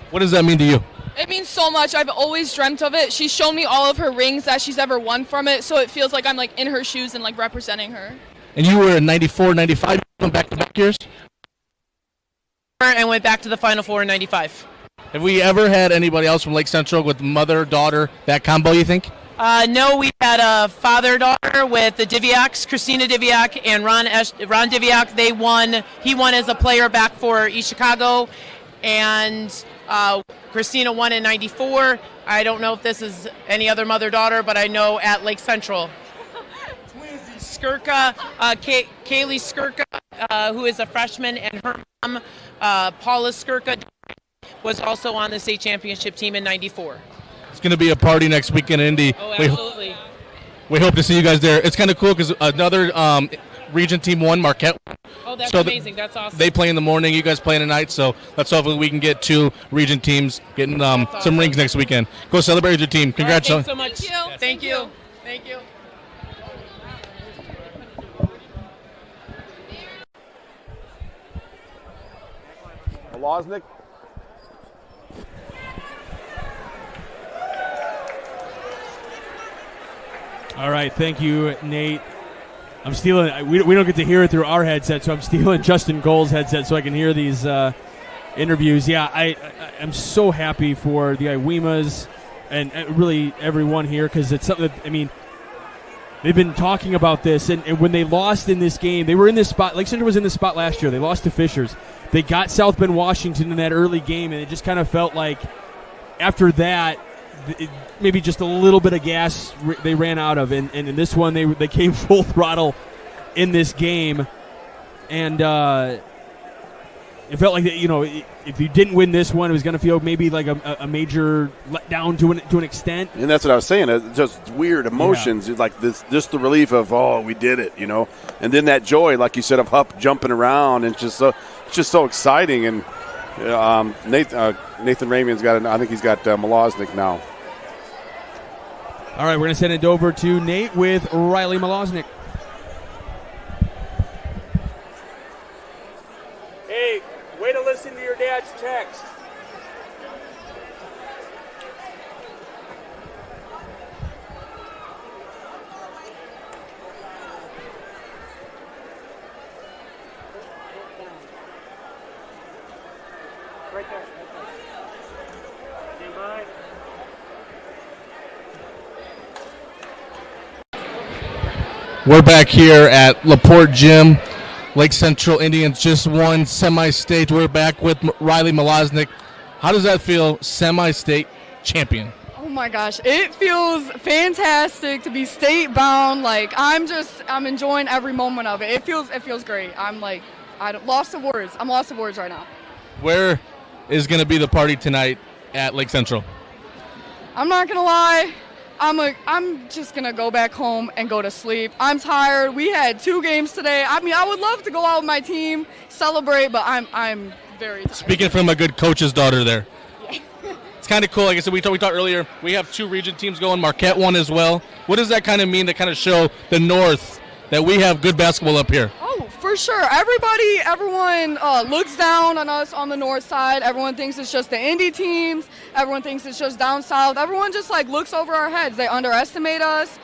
What does that mean to you? It means so much. I've always dreamt of it. She's shown me all of her rings that she's ever won from it, so it feels like I'm like in her shoes and like representing her. And you were in 94, 95, back-to-back years? And went back to the Final Four in 95. Have we ever had anybody else from Lake Central with mother, daughter, that combo, you think? No, we had a father-daughter with the Diviaks, Christina Diviak and Ron Diviak. They won. He won as a player back for East Chicago, and Christina won in 94. I don't know if this is any other mother-daughter, but I know at Lake Central. Skirka, Kaylee Skirka, who is a freshman, and her mom, Paula Skirka, was also on the state championship team in 94. It's going to be a party next week in Indy. Oh, absolutely. We hope to see you guys there. It's kind of cool because another region team won, Marquette. Oh, that's amazing. That's awesome. They play in the morning, you guys play in the night, so let's hopefully we can get two region teams getting some rings next weekend. Go celebrate with your team. Congratulations. Thanks so much. Thank you. Thank you. Loznick. All right, thank you, Nate. I'm stealing. We don't get to hear it through our headset, so I'm stealing Justin Gold's headset so I can hear these interviews. Yeah, I'm so happy for the Iwemas and really everyone here because it's something that, I mean, they've been talking about this, and when they lost in this game, they were in this spot. Lake Central was in this spot last year. They lost to Fishers. They got South Bend Washington in that early game, and it just kind of felt like after that, maybe just a little bit of gas they ran out of. And in this one, they came full throttle in this game. And it felt like, if you didn't win this one, it was going to feel maybe like a major letdown to an extent. And that's what I was saying. It's just weird emotions. Yeah. It's like this, just the relief of, we did it, And then that joy, like you said, of Hupp jumping around. And it's just so exciting. And Nathan Ramian's got, I think he's got Malosnik now. All right, we're going to send it over to Nate with Riley Malosnik. Hey, way to listen to your dad's text. Right there. Stand by. We're back here at LaPorte Gym. Lake Central Indians just won semi-state. We're back with Riley Malosnik. How does that feel, semi-state champion? Oh my gosh, it feels fantastic to be state bound. Like I'm enjoying every moment of it. It feels great. I'm lost of words. I'm lost of words right now. Where is going to be the party tonight at Lake Central? I'm not gonna lie. I'm just going to go back home and go to sleep. I'm tired. We had 2 games today. I mean, I would love to go out with my team, celebrate, but I'm very tired. Speaking from a good coach's daughter there. Yeah. It's kind of cool. Like I said, we talked earlier, we have 2 region teams going, Marquette won as well. What does that kind of mean to kind of show the North that we have good basketball up here? Oh, For sure. Everyone looks down on us on the north side. Everyone thinks it's just the Indy teams. Everyone thinks it's just down south. Everyone just, looks over our heads. They underestimate us.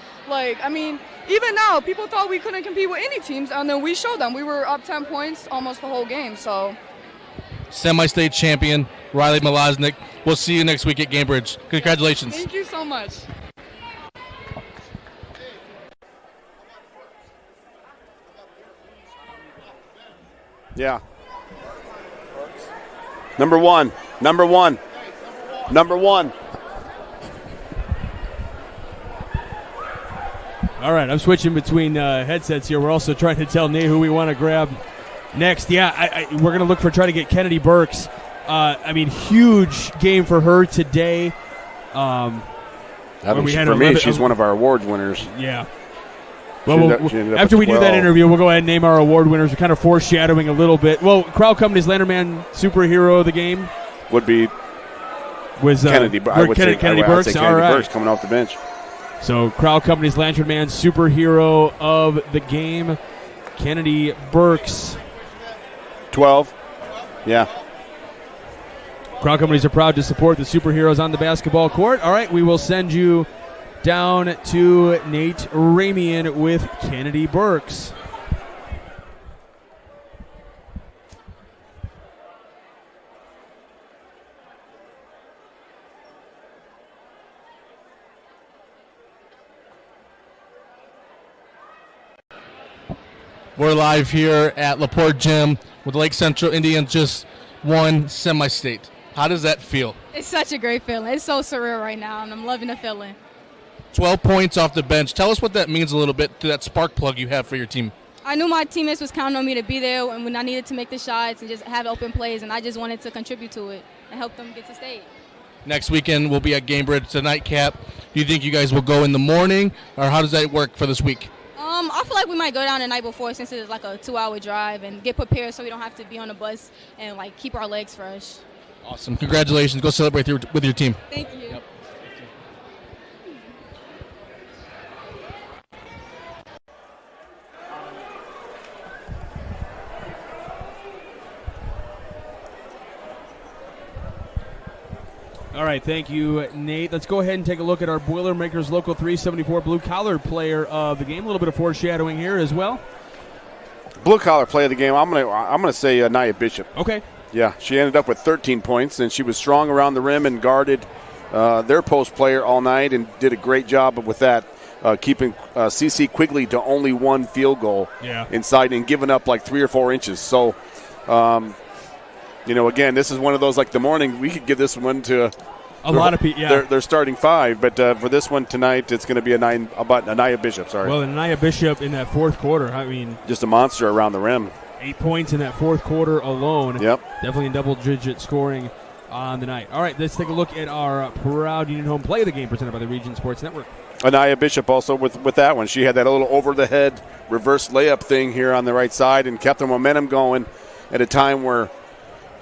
Even now, people thought we couldn't compete with any teams, and then we showed them. We were up 10 points almost the whole game, so. Semi-state champion, Riley Malaznik. We'll see you next week at Cambridge. Congratulations. Thank you so much. Yeah. Number one. All right, I'm switching between headsets here. We're also trying to tell Nate who we want to grab next. Yeah, we're going to look for try to get Kennedy Burks. Huge game for her today. For me, she's one of our award winners. Yeah. Well, after we do that interview, we'll go ahead and name our award winners. We're kind of foreshadowing a little bit. Well, Crowd Company's Lanterman superhero of the game was Kennedy. Kennedy Burks. Kennedy Burks coming off the bench. So, Crowd Company's Lantern Man superhero of the game, Kennedy Burks. 12. Yeah. Crowd Companies are proud to support the superheroes on the basketball court. All right, we will send you down to Nate Ramian with Kennedy Burks. We're live here at LaPorte Gym with Lake Central Indians just won semi-state. How does that feel? It's such a great feeling. It's so surreal right now, and I'm loving the feeling. 12 points off the bench. Tell us what that means a little bit to that spark plug you have for your team. I knew my teammates was counting on me to be there and when I needed to make the shots and just have open plays, and I just wanted to contribute to it and help them get to state. Next weekend we'll be at Cambridge, the nightcap. Do you think you guys will go in the morning, or how does that work for this week? I feel like we might go down the night before since it's like a 2-hour drive and get prepared so we don't have to be on the bus and keep our legs fresh. Awesome. Congratulations. Go celebrate with your team. Thank you. Yep. All right, thank you, Nate. Let's go ahead and take a look at our Boilermakers Local 374 blue-collar player of the game. A little bit of foreshadowing here as well. Blue-collar player of the game, I'm gonna say Nia Bishop. Okay. Yeah, she ended up with 13 points, and she was strong around the rim and guarded their post player all night and did a great job with that, keeping CC Quigley to only one field goal inside and giving up 3 or 4 inches. So, again, this is one of those the morning. We could give this one to a lot of people. Yeah, they're starting 5, but for this one tonight, it's going to be Nia Bishop. Sorry. Well, Nia Bishop in that fourth quarter. Just a monster around the rim. 8 points in that fourth quarter alone. Yep. Definitely in double-digit scoring on the night. All right, let's take a look at our Proud Union Home Play of the Game presented by the Region Sports Network. Nia Bishop also with that one. She had that little over-the-head reverse layup thing here on the right side and kept the momentum going at a time where,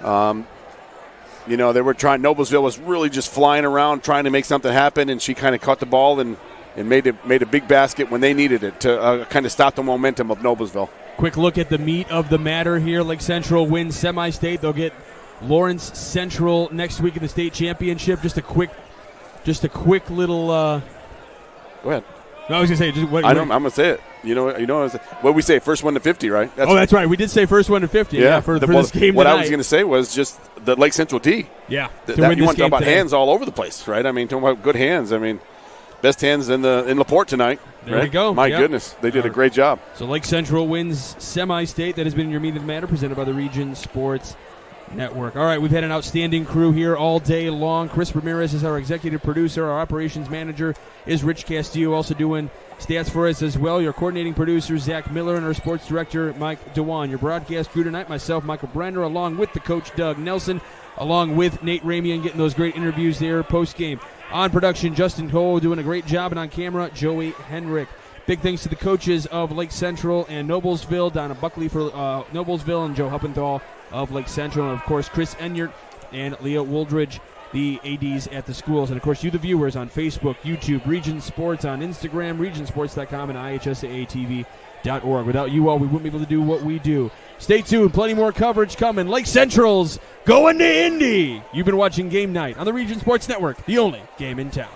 they were trying. Noblesville was really just flying around trying to make something happen, and she kind of caught the ball and made a big basket when they needed it to kind of stop the momentum of Noblesville. Quick look at the meat of the matter here. Lake Central wins semi-state. They'll get Lawrence Central next week in the state championship. Just a quick little. Go ahead. No, I was gonna say. I'm gonna say it. What we say? First one to 50, right? That's right. We did say first one to 50. Yeah. For this game what tonight. I was gonna say was just the Lake Central D. Yeah. You want to talk about hands all over the place, right? Talking about good hands. Best hands in LaPorte tonight. There we go. My goodness, they did a great job. So Lake Central wins semi-state. That has been your Meet of the Matter presented by the Region Sports Network. All right, we've had an outstanding crew here all day long. Chris Ramirez is our executive producer. Our operations manager is Rich Castillo, also doing stats for us as well. Your coordinating producer, Zach Miller, and our sports director, Mike Dewan. Your broadcast crew tonight, myself, Michael Brenner, along with the coach, Doug Nelson, along with Nate Ramian, getting those great interviews there post-game. On production, Justin Cole doing a great job, and on camera, Joey Henrik. Big thanks to the coaches of Lake Central and Noblesville, Donna Buckley for Noblesville and Joe Huppenthal of Lake Central, and of course Chris Enyart and Leah Wooldridge the ADs at the schools. And, of course, you, the viewers, on Facebook, YouTube, Region Sports on Instagram, regionsports.com, and IHSAATV.org. Without you all, we wouldn't be able to do what we do. Stay tuned. Plenty more coverage coming. Lake Central's going to Indy. You've been watching Game Night on the Region Sports Network, the only game in town.